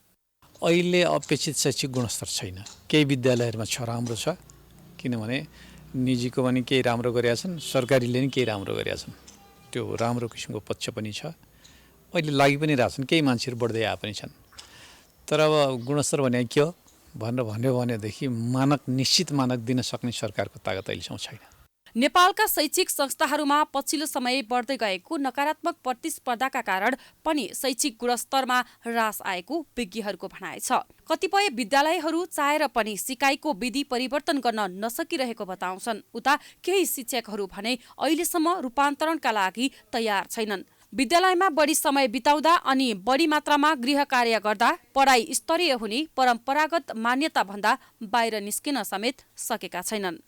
अहिले अपेक्षित शैक्षिक गुणस्तर छैन। केही विद्यालयहरूमा राम्रो छ, किनभने निजीको पनि केही राम्रो गरेका छन्, सरकारीले पनि केही राम्रो गरेका छन्। त्यो राम्रो किसिमको पक्ष पनि छ। अहिले लागि पनि रहेछन्, केही मान्छेहरू बढ्दै आए पनि छन्। तर अब गुणस्तर भने के हो भनेर भन्यो भनेदेखि मानक, निश्चित मानक दिन सक्ने सरकारको तागत अहिलेसम्म छैन। नेपालका शैक्षिक संस्थाहरूमा पछिल्लो समय बढ्दै गएको नकारात्मक प्रतिस्पर्धाका कारण पनि शैक्षिक गुणस्तरमा ह्रास आएको विज्ञहरूको भनाइ छ। कतिपय विद्यालयहरू चाहेर पनि सिकाइको विधि परिवर्तन गर्न नसकिरहेको बताउँछन्। उता केही शिक्षकहरू भने अहिलेसम्म रूपान्तरणका लागि तयार छैनन्। विद्यालयमा बढी समय बिताउँदा अनि बढी मात्रामा गृह कार्य गर्दा पढाइ स्तरीय हुने परम्परागत मान्यता भन्दा बाहिर निस्किन समेत सकेका छैनन्।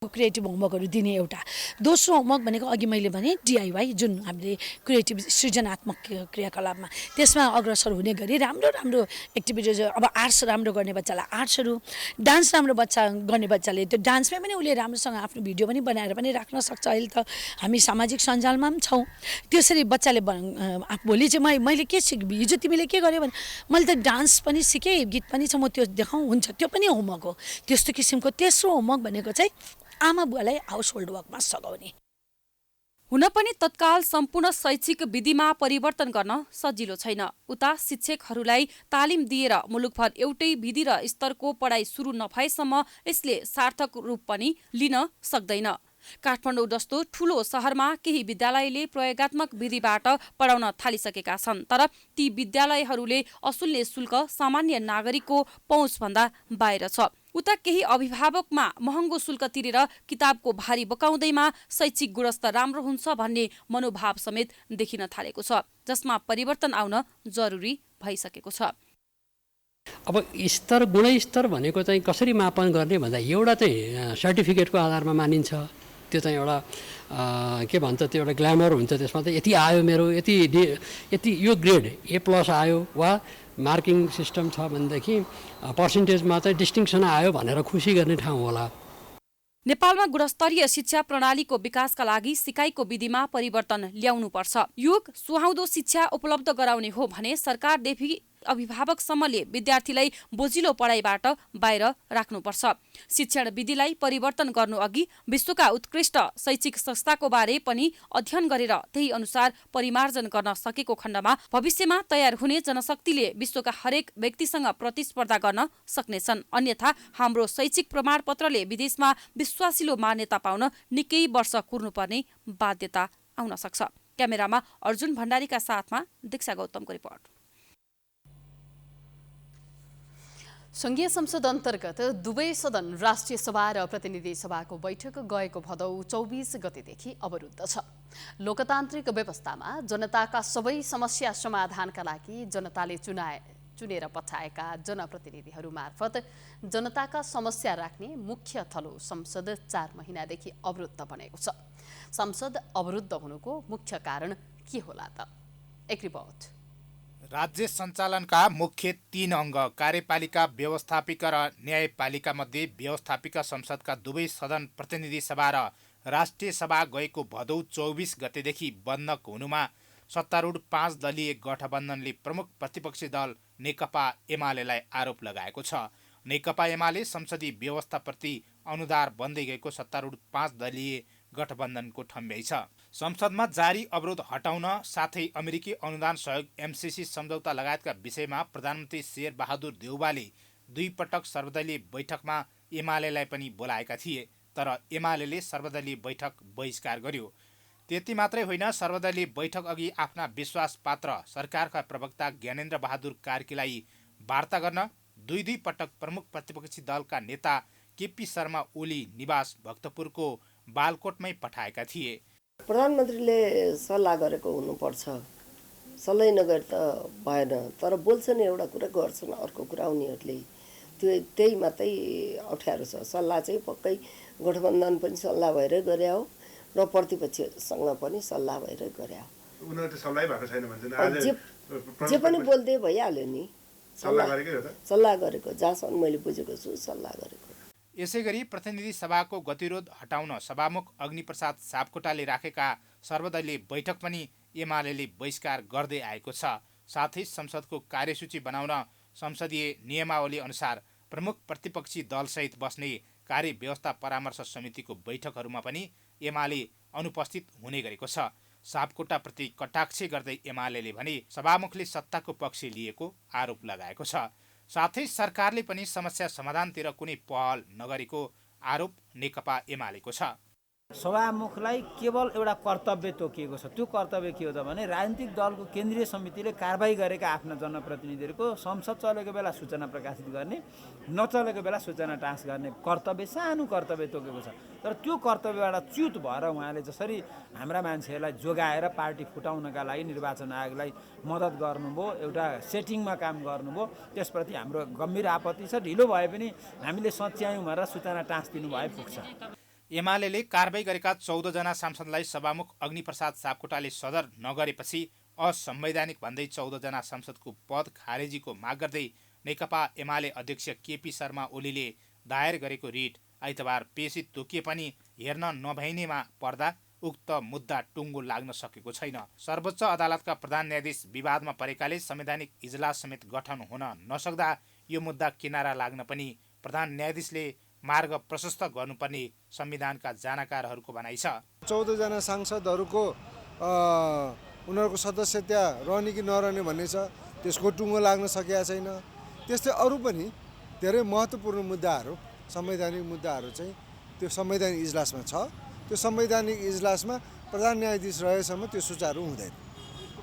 क्रिएटिभ होमवर्कहरू दिने एउटा। दोस्रो होमवर्क भनेको अघि मैले भने DIY, जुन हामीले क्रिएटिभ सृजनात्मक क्रियाकलापमा त्यसमा अग्रसर हुने गरी राम्रो राम्रो एक्टिभिटिज। अब आर्ट्स राम्रो गर्ने बच्चालाई आर्ट्सहरू, डान्स राम्रो गर्ने बच्चाले त्यो डान्समै पनि उसले राम्रोसँग आफ्नो भिडियो पनि बनाएर पनि राख्न सक्छ। अहिले त हामी सामाजिक सञ्जालमा पनि छौँ। त्यसरी बच्चाले भोलि चाहिँ मैले के सिकेँ, हिजो तिमीले के गर्यो भने मैले त डान्स पनि सिकेँ, गीत पनि छ, म त्यो देखाउँ, हुन्छ, त्यो पनि होमवर्क हो। त्यस्तो किसिमको तेस्रो होमवर्क भनेको चाहिँ आमा बुवालाई हाउस होल्ड वर्कमा सघाउने। हुन पनि तत्काल सम्पूर्ण शैक्षिक विधिमा परिवर्तन गर्न सजिलो छैन। उता शिक्षकहरूलाई तालिम दिएर मुलुकभर एउटै विधि र स्तरको पढाइ सुरु नभएसम्म यसले सार्थक रूप पनि लिन सक्दैन। काठमाडौँ जस्तो ठूलो शहरमा केही विद्यालयले प्रयोगात्मक विधिबाट पढाउन थालिसकेका छन्, तर ती विद्यालयहरूले असुल्ने शुल्क सामान्य नागरिकको पहुँचभन्दा बाहिर छ। उता केही अभिभावकमा महँगो शुल्क तिरेर किताबको भारी बोकाउँदैमा शैक्षिक गुणस्तर राम्रो हुन्छ भन्ने मनोभाव समेत देखिन थालेको छ, जसमा परिवर्तन आउन जरुरी भइसकेको छ। अब स्तर, गुणस्तर भनेको चाहिँ कसरी मापन गर्ने भन्दा एउटा चाहिँ सर्टिफिकेटको आधारमा मानिन्छ। त्यो चाहिँ एउटा के भन्छ, त्यो एउटा ग्ल्यामर हुन्छ। त्यसमा त यति आयो मेरो, यति यो ग्रेड A+ आयो, वा मार्किङ सिस्टम छ भनेदेखि पर्सेन्टेजमा चाहिँ डिस्टिङसन आयो भनेर खुसी गर्ने ठाउँ होला। नेपालमा गुणस्तरीय शिक्षा प्रणालीको विकासका लागि सिकाइको विधिमा परिवर्तन ल्याउनुपर्छ। युग सुहाउँदो शिक्षा उपलब्ध गराउने हो भने सरकारदेखि अभिभावकसम्मले विद्यार्थीलाई बोझिलो पढाइबाट बाहिर राख्नुपर्छ। शिक्षण विधिलाई परिवर्तन गर्नु अघि विश्वका उत्कृष्ट शैक्षिक संस्थाको बारे पनि अध्ययन गरेर त्यही अनुसार परिमार्जन गर्न सकेको खण्डमा भविष्यमा तयार हुने जनशक्तिले विश्वका हरेक व्यक्तिसँग प्रतिस्पर्धा गर्न सक्नेछन्। अन्यथा हाम्रो शैक्षिक प्रमाणपत्रले विदेशमा विश्वासिलो मान्यता पाउन निकै वर्ष कुर्नुपर्ने बाध्यता आउन सक्छ। क्यामेरामा अर्जुन भण्डारीका साथमा दीक्षा गौतमको रिपोर्ट। संघीय संसद अन्तर्गत दुवै सदन राष्ट्रिय सभा र प्रतिनिधि सभाको बैठक गएको भदौ 24 गतेदेखि अवरुद्ध छ। लोकतान्त्रिक व्यवस्थामा जनताका सबै समस्या समाधानका लागि जनताले चुनेर पठाएका जनप्रतिनिधिहरू मार्फत जनताका समस्या राख्ने मुख्य थलो संसद 4 महिनादेखि अवरुद्ध बनेको छ। संसद अवरुद्ध हुनुको मुख्य कारण के होला त? एक रिपोर्ट। राज्य सञ्चालनका मुख्य 3 अङ्ग कार्यपालिका, व्यवस्थापिका र न्यायपालिका मध्ये व्यवस्थापिका संसदका दुवै सदन प्रतिनिधि सभा र राष्ट्रिय सभा गएको भदौ 24 गतेदेखि बन्द हुनुमा सत्तारूढ 5 दलीय गठबन्धनले प्रमुख प्रतिपक्षी दल नेकपा एमालेलाई आरोप लगाएको छ। नेकपा एमाले संसदीय व्यवस्थाप्रति अनुदार बन्दै गएको सत्तारूढ 5 दलीय गठबन्धनको ठम्ब्याइ छ। संसदमा जारी अवरोध हटाउन साथै अमेरिकी अनुदान सहयोग MCC सम्झौता लगायतका विषयमा प्रधानमन्त्री शेर बहादुर देउवाले 2 पटक सर्वदलीय बैठकमा एमालेलाई पनि बोलाएका थिए, तर एमालेले सर्वदलीय बैठक बहिष्कार गर्यो। त्यति मात्रै होइन, सर्वदलीय बैठक अघि आफ्ना विश्वास पात्र सरकारका प्रवक्ता ज्ञानेन्द्र बहादुर कार्कीलाई वार्ता गर्न 2 पटक प्रमुख प्रतिपक्षी दलका नेता केपी शर्मा ओली निवास भक्तपुरको बालकोटमै पठाएका थिए। प्रधानमन्त्रीले सल्लाह गरेको हुनुपर्छ, सल्लाह नगरे त भएन। तर बोल्छन् एउटा कुरा, गर्छन् अर्को कुरा। उनीहरूले त्यही मात्रै अप्ठ्यारो छ। सल्लाह चाहिँ पक्कै गठबन्धन पनि सल्लाह भएरै गरे हो, र प्रतिपक्षसँग पनि सल्लाह भएर गरे हो। उनीहरू त सल्लाह भएको छैन भन्छ जे पनि बोल्दै भइहाल्यो नि। सल्लाह गरेकै हो त? सल्लाह गरेको, जहाँसम्म मैले बुझेको छु सल्लाह गरेको। यसैगरी प्रतिनिधि सभाको गतिरोध हटाउन सभामुख अग्निप्रसाद सापकोटाले राखेका सर्वदलीय बैठक पनि एमाले बहिष्कार गर्दै आएको छ। साथै संसदको कार्यसूची बनाउन संसदीय नियमावली अनुसार प्रमुख प्रतिपक्षी दलसहित बस्ने कार्यव्यवस्था परामर्श समितिको बैठकहरूमा पनि एमाले अनुपस्थित हुने गरेको छ। सापकोटाप्रति कटाक्ष गर्दै एमाले भने सभामुखले सत्ताको पक्ष लिएको आरोप लगाएको छ। साथै सरकारले पनि समस्या समाधानतिर कुनै पहल नगरेको आरोप नेकपा एमालेको छ। सभामुखलाई केवल एउटा कर्तव्य तोकिएको छ। त्यो कर्तव्य के हो त भने राजनीतिक दलको केन्द्रीय समितिले कारबाही गरेका आफ्ना जनप्रतिनिधिहरूको संसद चलेको बेला सूचना प्रकाशित गर्ने, नचलेको बेला सूचना टाँस गर्ने कर्तव्य, सानो कर्तव्य तोकेको छ। तर त्यो कर्तव्यबाट च्युत भएर उहाँले जसरी हाम्रा मान्छेहरूलाई जोगाएर पार्टी फुटाउनका लागि निर्वाचन आयोगलाई मद्दत गर्नुभयो, एउटा सेटिङमा काम गर्नुभयो, त्यसप्रति हाम्रो गम्भीर आपत्ति छ। ढिलो भए पनि हामीले सच्यायौँ भनेर सूचना टाँस दिनुभए पुग्छ। एमाले कारबाही गरेका 14 जना सांसदलाई सभामुख अग्निप्रसाद सापकोटाले सदर नगरेपछि असंवैधानिक भन्दै 14 जना सांसदको पद खारेजीको माग गर्दै नेकपा एमाले अध्यक्ष केपी शर्मा ओलीले दायर गरेको रिट आइतबार पेशी तोकिए पनि हेर्न नभइनेमा पर्दा उक्त मुद्दा टुङ्गो लाग्न सकेको छैन। सर्वोच्च अदालतका प्रधान न्यायाधीश विवादमा परेकाले संवैधानिक इजलास समेत गठन हुन नसक्दा यो मुद्दा किनारा लाग्न पनि प्रधान न्यायाधीशले मार्ग प्रशस्त गर्नुपर्ने संविधानका जानकारहरूको भनाइ छ। 14 जना सांसदहरूको उनीहरूको सदस्यता रहने कि नरहने भन्ने छ, त्यसको टुङ्गो लाग्न सकेका छैन। त्यस्तै अरू पनि धेरै महत्त्वपूर्ण मुद्दाहरू, संवैधानिक मुद्दाहरू चाहिँ त्यो संवैधानिक इजलासमा छ। त्यो संवैधानिक इजलासमा प्रधान न्यायाधीश रहेसम्म त्यो सुचारू हुँदैन।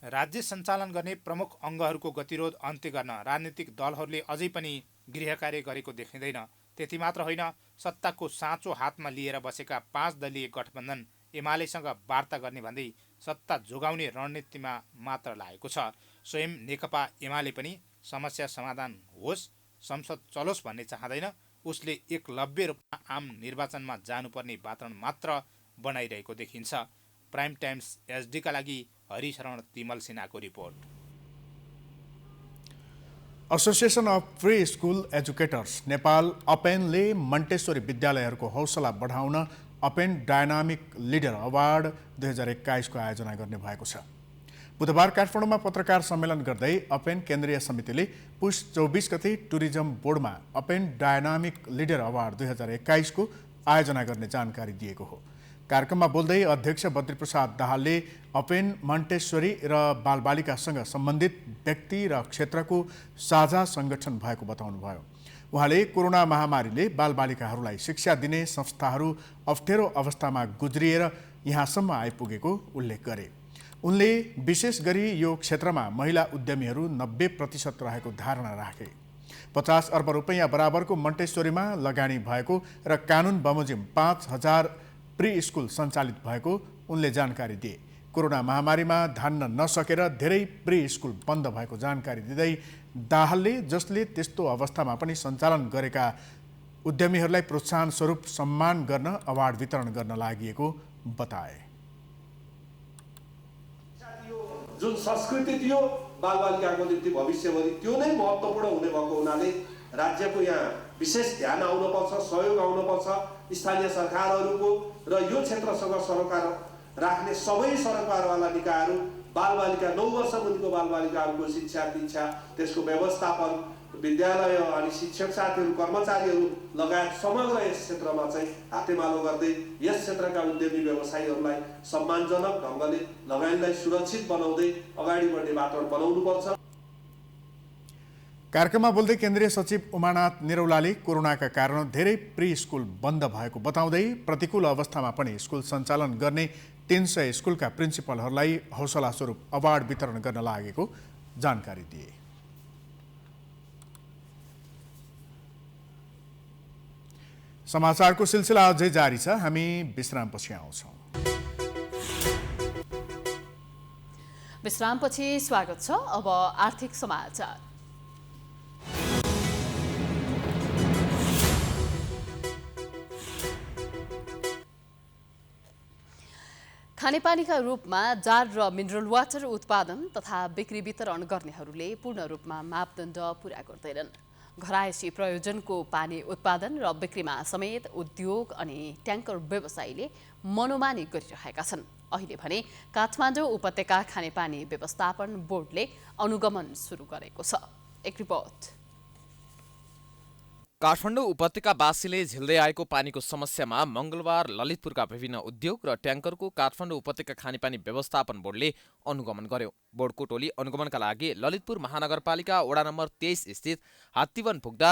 राज्य सञ्चालन गर्ने प्रमुख अङ्गहरूको गतिरोध अन्त्य गर्न राजनीतिक दलहरूले अझै पनि गृह कार्य गरेको देखिँदैन। त्यति मात्र होइन, सत्ताको साँचो हातमा लिएर बसेका 5 दलीय गठबन्धन एमालेसँग वार्ता गर्ने भन्दै सत्ता जोगाउने रणनीतिमा मात्र लागेको छ। स्वयं नेकपा एमाले पनि समस्या समाधान होस्, संसद चलोस् भन्ने चाहँदैन। उसले एकलव्य रूपमा आम निर्वाचनमा जानुपर्ने वातावरण मात्र बनाइरहेको देखिन्छ। प्राइम टाइम्स एचडीका लागि हरिशरण तिमल सिन्हाको report. Association of free school educators Nepal अपेनले मन्टेश्वरी विद्यालयहरूको हौसला बढाउन अपेन डायनामिक लिडर अवार्ड 2021 को आयोजना गर्ने भएको छ। बुधबार काठमाडौँमा पत्रकार सम्मेलन गर्दै अपेन केन्द्रीय समितिले पुस 24 गते टुरिज्म बोर्डमा अपेन डायनामिक लिडर अवार्ड 2021 को आयोजना गर्ने जानकारी दिएको हो। कार्यक्रममा बोल्दै अध्यक्ष बद्रीप्रसाद दाहालले अपेन मन्टेश्वरी र बालबालिकासँग सम्बन्धित व्यक्ति र क्षेत्रको साझा सङ्गठन भएको बताउनुभयो। उहाँले कोरोना महामारीले बालबालिकाहरूलाई शिक्षा दिने संस्थाहरू अप्ठ्यारो अवस्थामा गुज्रिएर यहाँसम्म आइपुगेको उल्लेख गरे। उनले विशेष गरी यो क्षेत्रमा महिला उद्यमीहरू 90% रहेको धारणा राखे। 50 अर्ब रुपैयाँ बराबरको मन्टेश्वरीमा लगानी भएको र कानुन बमोजिम 5000 प्री स्कुल सञ्चालित भएको उनले जानकारी दिए। कोरोना महामारीमा धान्न नसकेर धेरै प्री स्कुल बन्द भएको जानकारी दिँदै दाहालले जसले त्यस्तो अवस्थामा पनि सञ्चालन गरेका उद्यमीहरूलाई प्रोत्साहन स्वरूप सम्मान गर्न अवार्ड वितरण गर्न लागि बताए। जुन संस्कृति थियो बालबालिकाको निम्ति भविष्यभरि त्यो नै महत्त्वपूर्ण हुने भएको हुनाले राज्यको यहाँ विशेष ध्यान आउनुपर्छ, सहयोग आउनुपर्छ स्थानीय सरकारहरूको र यो क्षेत्रसँग सरोकार राख्ने सबै सरकारवाला निकायहरू बालबालिका 9 वर्ष मुनिको बालबालिकाहरूको शिक्षा दीक्षा त्यसको व्यवस्थापन विद्यालय अनि शिक्षक साथीहरू कर्मचारीहरू लगायत समग्र यस क्षेत्रमा चाहिँ हातेमालो गर्दै यस क्षेत्रका उद्यमी व्यवसायीहरूलाई सम्मानजनक ढङ्गले लगानीलाई सुरक्षित बनाउँदै अगाडि बढ्ने वातावरण बनाउनुपर्छ। कार्यक्रममा बोल्दै केन्द्रीय सचिव उमानाथ निरौलाले कोरोनाका कारण धेरै प्री स्कुल बन्द भएको बताउँदै प्रतिकूल अवस्थामा पनि स्कुल सञ्चालन गर्ने 300 स्कुलका प्रिन्सिपलहरूलाई हौसला स्वरूप अवार्ड वितरण गर्न लागेको जानकारी दिए। समाचारको सिलसिला अझै जारी छ, हामी विश्रामपछि आउँछौँ। विश्रामपछि स्वागत छ। अब आर्थिक समाचार। खानेपानीका रूपमा जार र मिनरल वाटर उत्पादन तथा बिक्री वितरण गर्नेहरूले पूर्ण रूपमा मापदण्ड पूरा गर्दैनन्। घरायसी प्रयोजनको पानी उत्पादन र बिक्रीमा समेत उद्योग अनि ट्याङ्कर व्यवसायीले मनोमानी गरिरहेका छन्। अहिले भने काठमाडौँ उपत्यका खानेपानी व्यवस्थापन बोर्डले अनुगमन सुरु गरेको छ। एक रिपोर्ट। काठमाडौँ उपत्यकावासीले झेल्दै आएको पानीको समस्यामा मंगलबार ललितपुरका विभिन्न उद्योग र ट्याङ्करको काठमाडौँ उपत्यका खानेपानी व्यवस्थापन बोर्डले अनुगमन गर्यो। बोर्डको टोली अनुगमनका लागि ललितपुर महानगरपालिका वडा नम्बर 23 स्थित हात्तीवन पुग्दा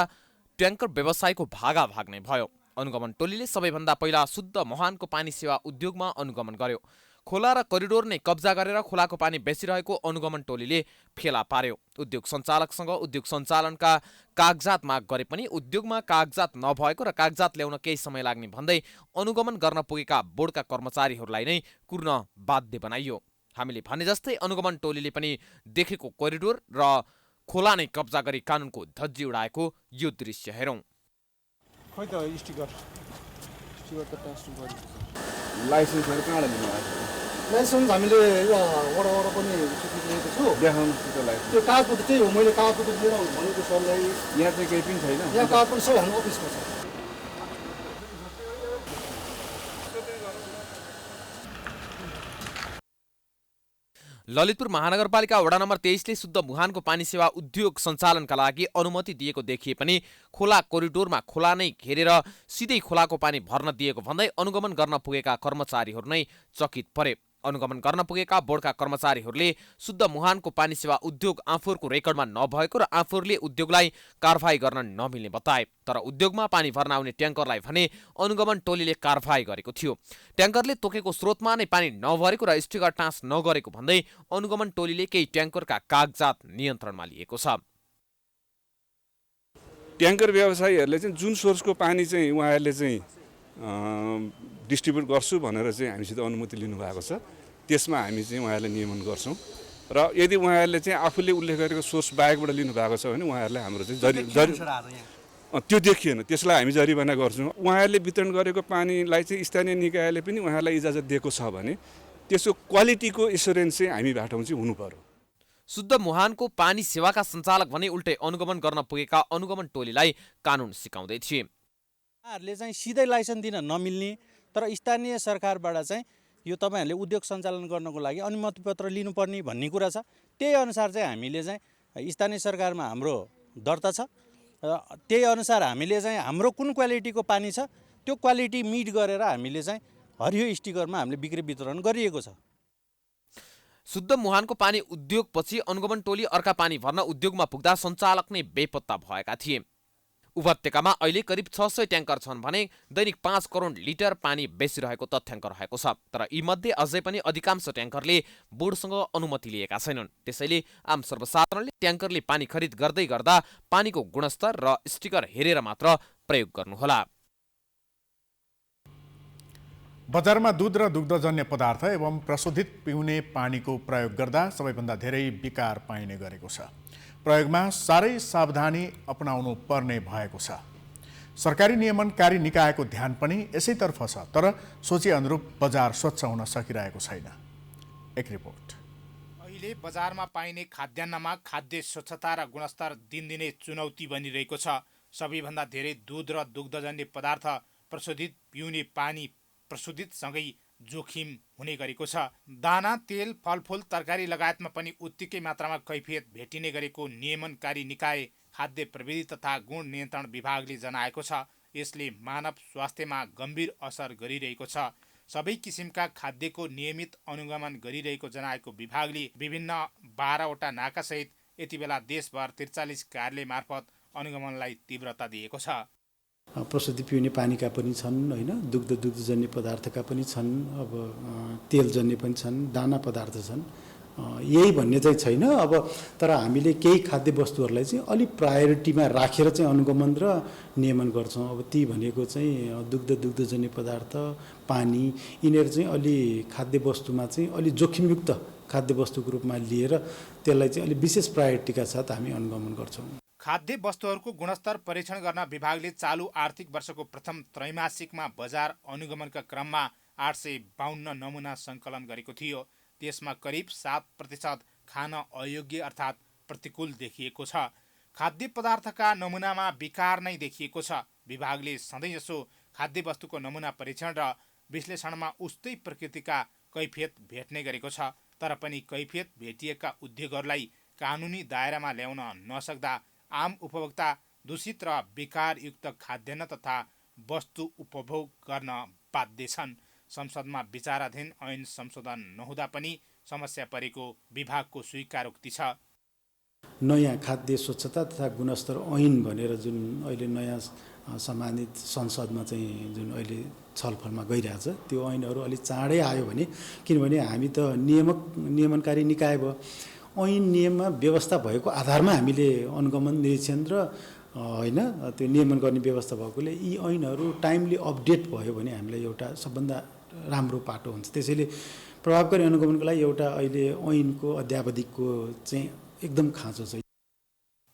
ट्याङ्कर व्यवसायको भागा भाग्ने भयो। अनुगमन टोलीले सबैभन्दा पहिला शुद्ध मुहानको पानी सेवा उद्योगमा अनुगमन गर्यो। खोला र करिडोर नै कब्जा गरेर खोलाको पानी बेचिरहेको अनुगमन टोलीले फेला पार्यो। उद्योग सञ्चालकसँग उद्योग सञ्चालनका कागजात माग गरे पनि उद्योगमा कागजात नभएको र कागजात ल्याउन केही समय लाग्ने भन्दै अनुगमन गर्न पुगेका बोर्डका कर्मचारीहरूलाई नै कुर्न बाध्य बनाइयो। हामीले भने जस्तै अनुगमन टोलीले पनि देखेको करिडोर र खोला नै कब्जा गरी कानुनको धज्जी उडाएको यो दृश्य हेरौँ। खै त स्टिकर त ट्रान्सफर गर्नु लाइसेन्सहरु कहाँबाट लिनु भएको? लाइसेन्स हामीले वडा पनि लिएको छु। देखाउनुहोस् त्यो लाइसेन्स। त्यो कागपत्र त्यही हो, मैले कागपत्र लिएर भनेको सरलाई। यहाँ चाहिँ केही पनि छैन। यहाँ कागपत्र सबै हाम्रो अफिसमा छ। ललितपुर महानगरपालिका वडा नम्बर 23 ले शुद्ध मुहानको पानी सेवा उद्योग सञ्चालनका लागि अनुमति दिएको देखिए पनि खोला कोरिडोरमा खोला नै घेरेर सिधै खोलाको पानी भर्न दिएको भन्दै अनुगमन गर्न पुगेका कर्मचारीहरू नै चकित परे। अनुगमन गर्न पुगेका बोर्डका कर्मचारीहरूले शुद्ध मुहानको पानी सेवा उद्योग आफूहरूको रेकर्डमा नभएको र आफूहरूले उद्योगलाई कारबाही गर्न नमिल्ने बताए। तर उद्योगमा पानी भर्न आउने ट्याङ्करलाई भने अनुगमन टोलीले कारबाही गरेको थियो। ट्याङ्करले तोकेको स्रोतमा नै पानी नभरेको र स्टिकर टाँस नगरेको भन्दै अनुगमन टोलीले केही ट्याङ्करका कागजात नियन्त्रणमा लिएको छ। ट्याङ्कर व्यवसायीहरूले चाहिँ जुन सोर्सको पानी चाहिँ उहाँहरूले चाहिँ डिस्ट्रिब्युट गर्छु भनेर चाहिँ हामीसित अनुमति लिनुभएको छ, त्यसमा हामी चाहिँ उहाँहरूलाई नियमन गर्छौँ। र यदि उहाँहरूले चाहिँ आफूले उल्लेख गरेको सोर्स बाहेकबाट लिनुभएको छ भने उहाँहरूलाई हाम्रो चाहिँ त्यो देखिएन, त्यसलाई हामी जरिवाना गर्छौँ। उहाँहरूले वितरण गरेको पानीलाई चाहिँ स्थानीय निकायले पनि उहाँहरूलाई इजाजत दिएको छ भने त्यसको क्वालिटीको एस्योरेन्स चाहिँ हामीबाट चाहिँ हुनु पर्यो। शुद्ध मुहानको पानी सेवाका सञ्चालक भने उल्टै अनुगमन गर्न पुगेका अनुगमन टोलीलाई कानुन सिकाउँदै थिए। उहाँहरूले चाहिँ सिधै लाइसेन्स दिन नमिल्ने, तर स्थानीय सरकारबाट चाहिँ यो तपाईँहरूले उद्योग सञ्चालन गर्नको लागि अनुमति पत्र लिनुपर्ने भन्ने कुरा छ। त्यही अनुसार चाहिँ हामीले चाहिँ स्थानीय सरकारमा हाम्रो दर्ता छ। त्यही अनुसार हामीले चाहिँ हाम्रो कुन क्वालिटीको पानी छ त्यो क्वालिटी मिट गरेर हामीले चाहिँ हरियो स्टिकरमा हामीले बिक्री वितरण गरिएको छ। शुद्ध मुहानको पानी उद्योगपछि अनुगमन टोली अर्का पानी भर्न उद्योगमा पुग्दा सञ्चालक नै बेपत्ता भएका थिए। उपत्यकामा अहिले करिब 600 ट्याङ्कर छन् भने दैनिक 5 करोड लिटर पानी बेचिरहेको तथ्याङ्क रहेको छ। तर यीमध्ये अझै पनि अधिकांश ट्याङ्करले बोर्डसँग अनुमति लिएका छैनन्। त्यसैले आम सर्वसाधारणले ट्याङ्करले पानी खरिद गर्दै गर्दा पानीको गुणस्तर र स्टिकर हेरेर मात्र प्रयोग गर्नुहोला। बजारमा दूध र दुग्धजन्य पदार्थ एवं प्रशोधित पिउने पानीको प्रयोग गर्दा सबैभन्दा धेरै विकार पाइने गरेको छ। प्रयोगमा साह्रै सावधानी अपनाउनु पर्ने भएको छ। सरकारी नियमनकारी निकायको ध्यान पनि यसैतर्फ छ, तर सोचे अनुरूप बजार स्वच्छ हुन सकिरहेको छैन। एक रिपोर्ट। अहिले बजारमा पाइने खाद्यान्नमा खाद्य स्वच्छता र गुणस्तर दिनदिनै चुनौती बनिरहेको छ। सबैभन्दा धेरै दूध र दुग्धजन्य पदार्थ, प्रशोधित पिउने पानी प्रशोधितसँगै जोखिम हुने गरेको छ। दाना, तेल, फलफुल, तरकारी लगायतमा पनि उत्तिकै मात्रामा कैफियत भेटिने गरेको नियमनकारी निकाय खाद्य प्रविधि तथा गुण नियन्त्रण विभागले जनाएको छ। यसले मानव स्वास्थ्यमा गम्भीर असर गरिरहेको छ। सबै किसिमका खाद्यको नियमित अनुगमन गरिरहेको जनाएको विभागले विभिन्न 12वटा नाकासहित यति बेला देशभर 43 कार्यालय मार्फत अनुगमनलाई तीव्रता दिएको छ। प्रशुद्धि पिउने पानीका पनि छन् होइन, दुग्धजन्य पदार्थका पनि छन्, अब तेलजन्य पनि छन्, दाना पदार्थ छन्, यही भन्ने चाहिँ छैन। अब तर हामीले केही खाद्य वस्तुहरूलाई चाहिँ अलिक प्रायोरिटीमा राखेर चाहिँ अनुगमन र नियमन गर्छौँ। अब ती भनेको चाहिँ दुग्धजन्य पदार्थ, पानी, यिनीहरू चाहिँ अलि खाद्य वस्तुमा चाहिँ अलि जोखिमयुक्त खाद्य वस्तुको रूपमा लिएर त्यसलाई चाहिँ अलि विशेष प्रायोरिटीका साथ हामी अनुगमन गर्छौँ। खाद्य वस्तुहरूको गुणस्तर परीक्षण गर्न विभागले चालु आर्थिक वर्षको प्रथम त्रैमासिकमा बजार अनुगमनका क्रममा 852 नमुना सङ्कलन गरेको थियो। त्यसमा करिब 7% खान अयोग्य अर्थात् प्रतिकूल देखिएको छ। खाद्य पदार्थका नमुनामा विकार नै देखिएको छ। विभागले सधैँजसो खाद्य वस्तुको नमुना परीक्षण र विश्लेषणमा उस्तै प्रकृतिका कैफियत भेट्ने गरेको छ। तर पनि कैफियत भेटिएका उद्योगहरूलाई कानुनी दायरामा ल्याउन नसक्दा आम उपभोक्ता दूषित र विकारयुक्त खाद्यान्न तथा वस्तु उपभोग गर्न बाध्य छन्। संसदमा विचाराधीन ऐन संशोधन नहुँदा पनि समस्या परेको विभागको स्वीकारोक्ति छ। नयाँ खाद्य स्वच्छता तथा गुणस्तर ऐन भनेर जुन अहिले नयाँ सम्मानित संसदमा चाहिँ जुन अहिले छलफलमा गइरहेछ, त्यो ऐनहरू अलिक चाँडै आयो भने, किनभने हामी त नियमनकारी निकाय भयो, ऐन नियममा व्यवस्था भएको आधारमा हामीले अनुगमन निरीक्षण र होइन त्यो नियमन गर्ने व्यवस्था भएकोले यी ऐनहरू टाइमली अपडेट भयो भने हामीलाई एउटा सबभन्दा राम्रो पाटो हुन्छ। त्यसैले प्रभावकारी अनुगमनको लागि एउटा अहिले ऐनको अध्यावधिकको चाहिँ एकदम खाँचो छ।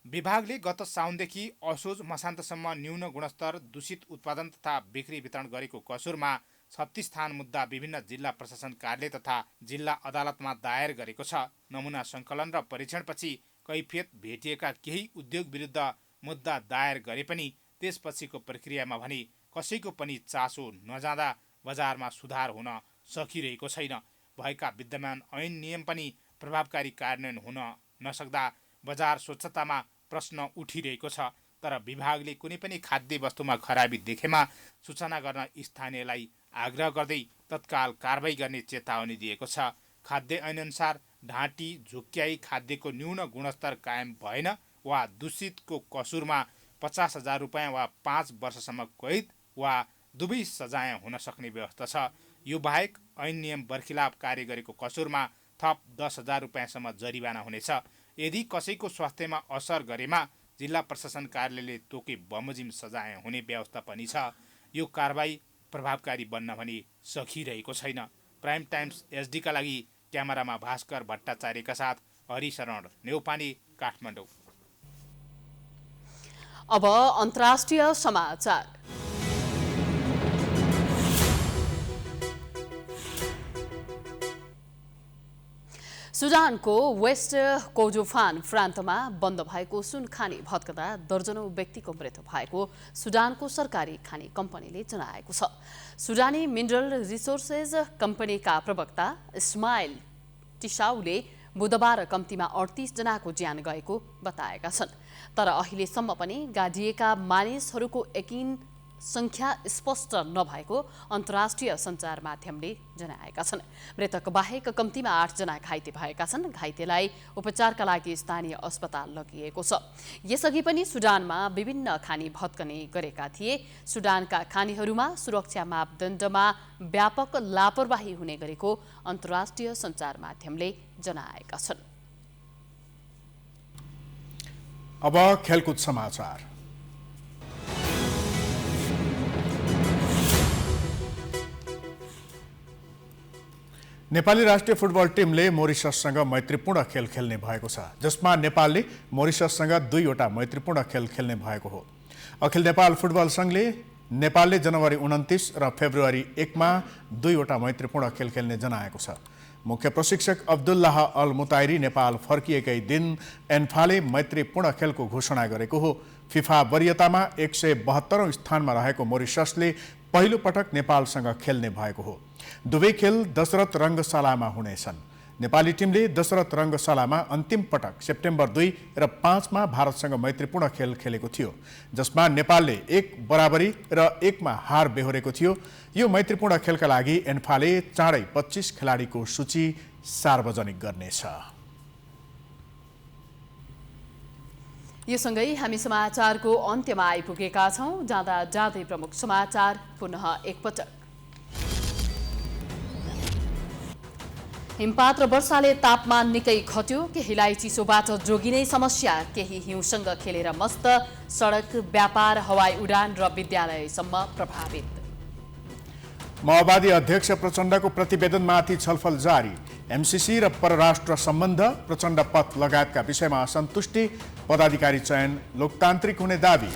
विभागले गत साउनदेखि असोज मसान्तसम्म न्यून गुणस्तर दूषित उत्पादन तथा बिक्री वितरण गरेको कसुरमा 36 थान मुद्दा विभिन्न जिल्ला प्रशासन कार्यालय तथा जिल्ला अदालतमा दायर गरेको छ। नमुना सङ्कलन र परीक्षणपछि कैफियत भेटिएका केही उद्योग विरुद्ध मुद्दा दायर गरे पनि त्यसपछिको प्रक्रियामा भने कसैको पनि चासो नजाँदा बजारमा सुधार हुन सकिरहेको छैन। भएका विद्यमान ऐन नियम पनि प्रभावकारी कार्यान्वयन हुन नसक्दा बजार स्वच्छतामा प्रश्न उठिरहेको छ। तर विभागले कुनै पनि खाद्य वस्तुमा खराबी देखेमा सूचना गर्न स्थानीयलाई आग्रह गर्दै तत्काल कारबाही गर्ने चेतावनी दिएको छ। खाद्य ऐनअनुसार ढाँटी झुक्क्याई खाद्यको न्यून गुणस्तर कायम भएन वा दूषितको कसुरमा 50,000 रुपियाँ वा 5 वर्षसम्म कैद वा दुवै सजाय हुन सक्ने व्यवस्था छ। यो बाहेक ऐन नियम बर्खिलाफ कार्य गरेको कसुरमा थप 10,000 रुपियाँसम्म जरिवाना हुनेछ। यदि कसैको स्वास्थ्यमा असर गरेमा जिल्ला प्रशासन कार्यालयले तोके बमोजिम सजाय हुने व्यवस्था पनि छ। यो कारबाही प्रभावकारी बन्न भने सकिरहेको छैन। प्राइम टाइम्स एसडीका लागि क्यामेरामा भास्कर भट्टाचार्यका साथ हरिशरण नेउपाने, काठमाडौँ। अब अन्तर्राष्ट्रिय समाचार। सुडानको वेस्ट कोर्डोफान प्रान्तमा बन्द भएको सुन खानी भत्कदा दर्जनौं व्यक्तिको मृत्यु भएको सुडानको सरकारी खानी कम्पनीले जनाएको छ। सुडानी मिनरल रिसोर्सेज कम्पनीका प्रवक्ता इस्माइल टिसाउले बुधबार कम्तीमा 38 जनाको ज्यान गएको बताएका छन्। तर अहिलेसम्म पनि गाडिएका मानिसहरूको यकिन संख्या स्पष्ट नभएको अन्तर्राष्ट्रिय सञ्चार माध्यमले जनाएका छन्। मृतक बाहेक कम्तीमा 8 जना घाइते भएका छन्। घाइतेलाई उपचारका लागि स्थानीय अस्पताल लगिएको छ। यसअघि पनि सुडानमा विभिन्न खानी भत्कने गरेका थिए। सुडानका खानीहरूमा सुरक्षा मापदण्डमा व्यापक लापरवाही हुने गरेको अन्तर्राष्ट्रिय सञ्चार माध्यमले जनाएका छन्। अब खेलकुद समाचार। नेपाली राष्ट्रिय फुटबल टिमले मोरिसससँग मैत्रीपूर्ण खेल खेल्ने भएको छ, जसमा नेपालले मोरिसससँग 2 वटा मैत्रीपूर्ण खेल खेल्ने भएको हो। अखिल नेपाल फुटबल संघले नेपालले जनवरी 29 र फेब्रुअरी 1 मा 2 वटा मैत्रीपूर्ण खेल खेल्ने जनाएको छ। मुख्य प्रशिक्षक अब्दुल्लाह अल मुताइरी नेपाल फर्किएकै दिन एन्फाले मैत्रीपूर्ण खेलको घोषणा गरेको हो। फिफा वरियतामा 172औं स्थानमा रहेको मोरिससले पहिलो पटक नेपालसँग खेल्ने भएको हो। दुवै खेल दशरथ रङ्गशालामा हुनेछन्। नेपाली टिमले दशरथ रङ्गशालामा अन्तिम पटक सेप्टेम्बर 2 र 5 मा भारतसँग मैत्रीपूर्ण खेल खेलेको थियो, जसमा नेपालले 1 बराबरी र 1 मा हार बेहोरेको थियो। यो मैत्रीपूर्ण खेलका लागि एन्फाले चाँडै 25 खेलाडीको सूची सार्वजनिक गर्नेछ। यो सँगै हामी समाचारको अन्त्यमा आइपुगेका छौं। जाँदा जाँदै प्रमुख समाचार पुनः एकपटक। हिमपात र वर्षाले तापमान निकै घट्यो। केहीलाई चिसोबाट जोगिने समस्या, केही हिउँसँग खेलेर मस्त। सडक, व्यापार, हवाई उडान र विद्यालयसम्म प्रभावित। माओवादी अध्यक्ष प्रचण्डको प्रतिवेदनमाथि छलफल जारी। एमसीसी र परराष्ट्र सम्बन्ध, प्रचण्ड पथ लगायतका विषयमा असन्तुष्टि। पदाधिकारी चयन लोकतान्त्रिक हुने दावी।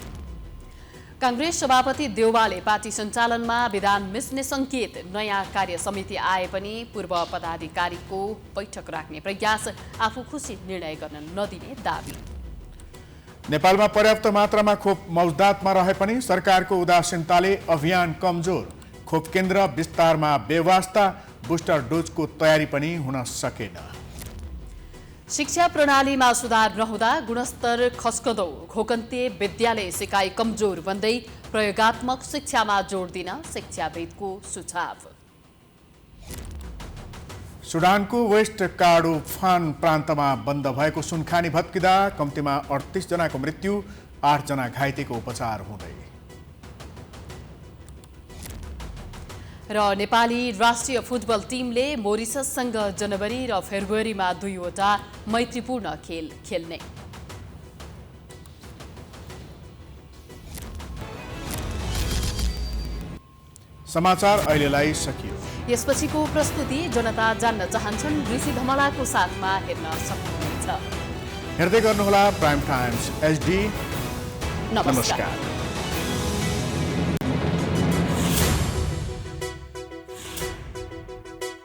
काङ्ग्रेस सभापति देउवाले पार्टी सञ्चालनमा विधान मिच्ने सङ्केत, नयाँ कार्य समिति आए पनि पूर्व पदाधिकारीको बैठक राख्ने प्रयास, आफू खुसी निर्णय गर्न नदिने दाबी। नेपालमा पर्याप्त मात्रामा खोप मौजदातमा रहे पनि सरकारको उदासीनताले अभियान कमजोर, खोप केन्द्र विस्तारमा बेवास्ता, बुस्टर डोजको तयारी पनि हुन सकेन। शिक्षा प्रणालीमा सुधार नहुँदा गुणस्तर खस्कँदो, घोकन्ते विद्यालय सिकाइ कमजोर बन्दै प्रयोगात्मक शिक्षामा जोड दिन शिक्षाविदको सुझाव। सुडानको वेस्ट कार्डोफान प्रान्तमा बन्द भएको सुनखानी भत्किँदा कम्तीमा 38 जनाको मृत्यु, 8 जना घाइतेको उपचार हुँदै। र नेपाली राष्ट्रिय फुटबल टिमले मोरिसससँग जनवरी र फेब्रुअरीमा 2वटा मैत्रीपूर्ण खेल खेल्ने। समाचार अहिलेलाई सकियो। यसपछिको प्रस्तुति जनता जान्न चाहन्छन् ऋषि धमलाको साथमा हेर्न सक्नुहुन्छ। हेर्दै गर्नुहोला प्राइम टाइम्स HD। नमस्कार।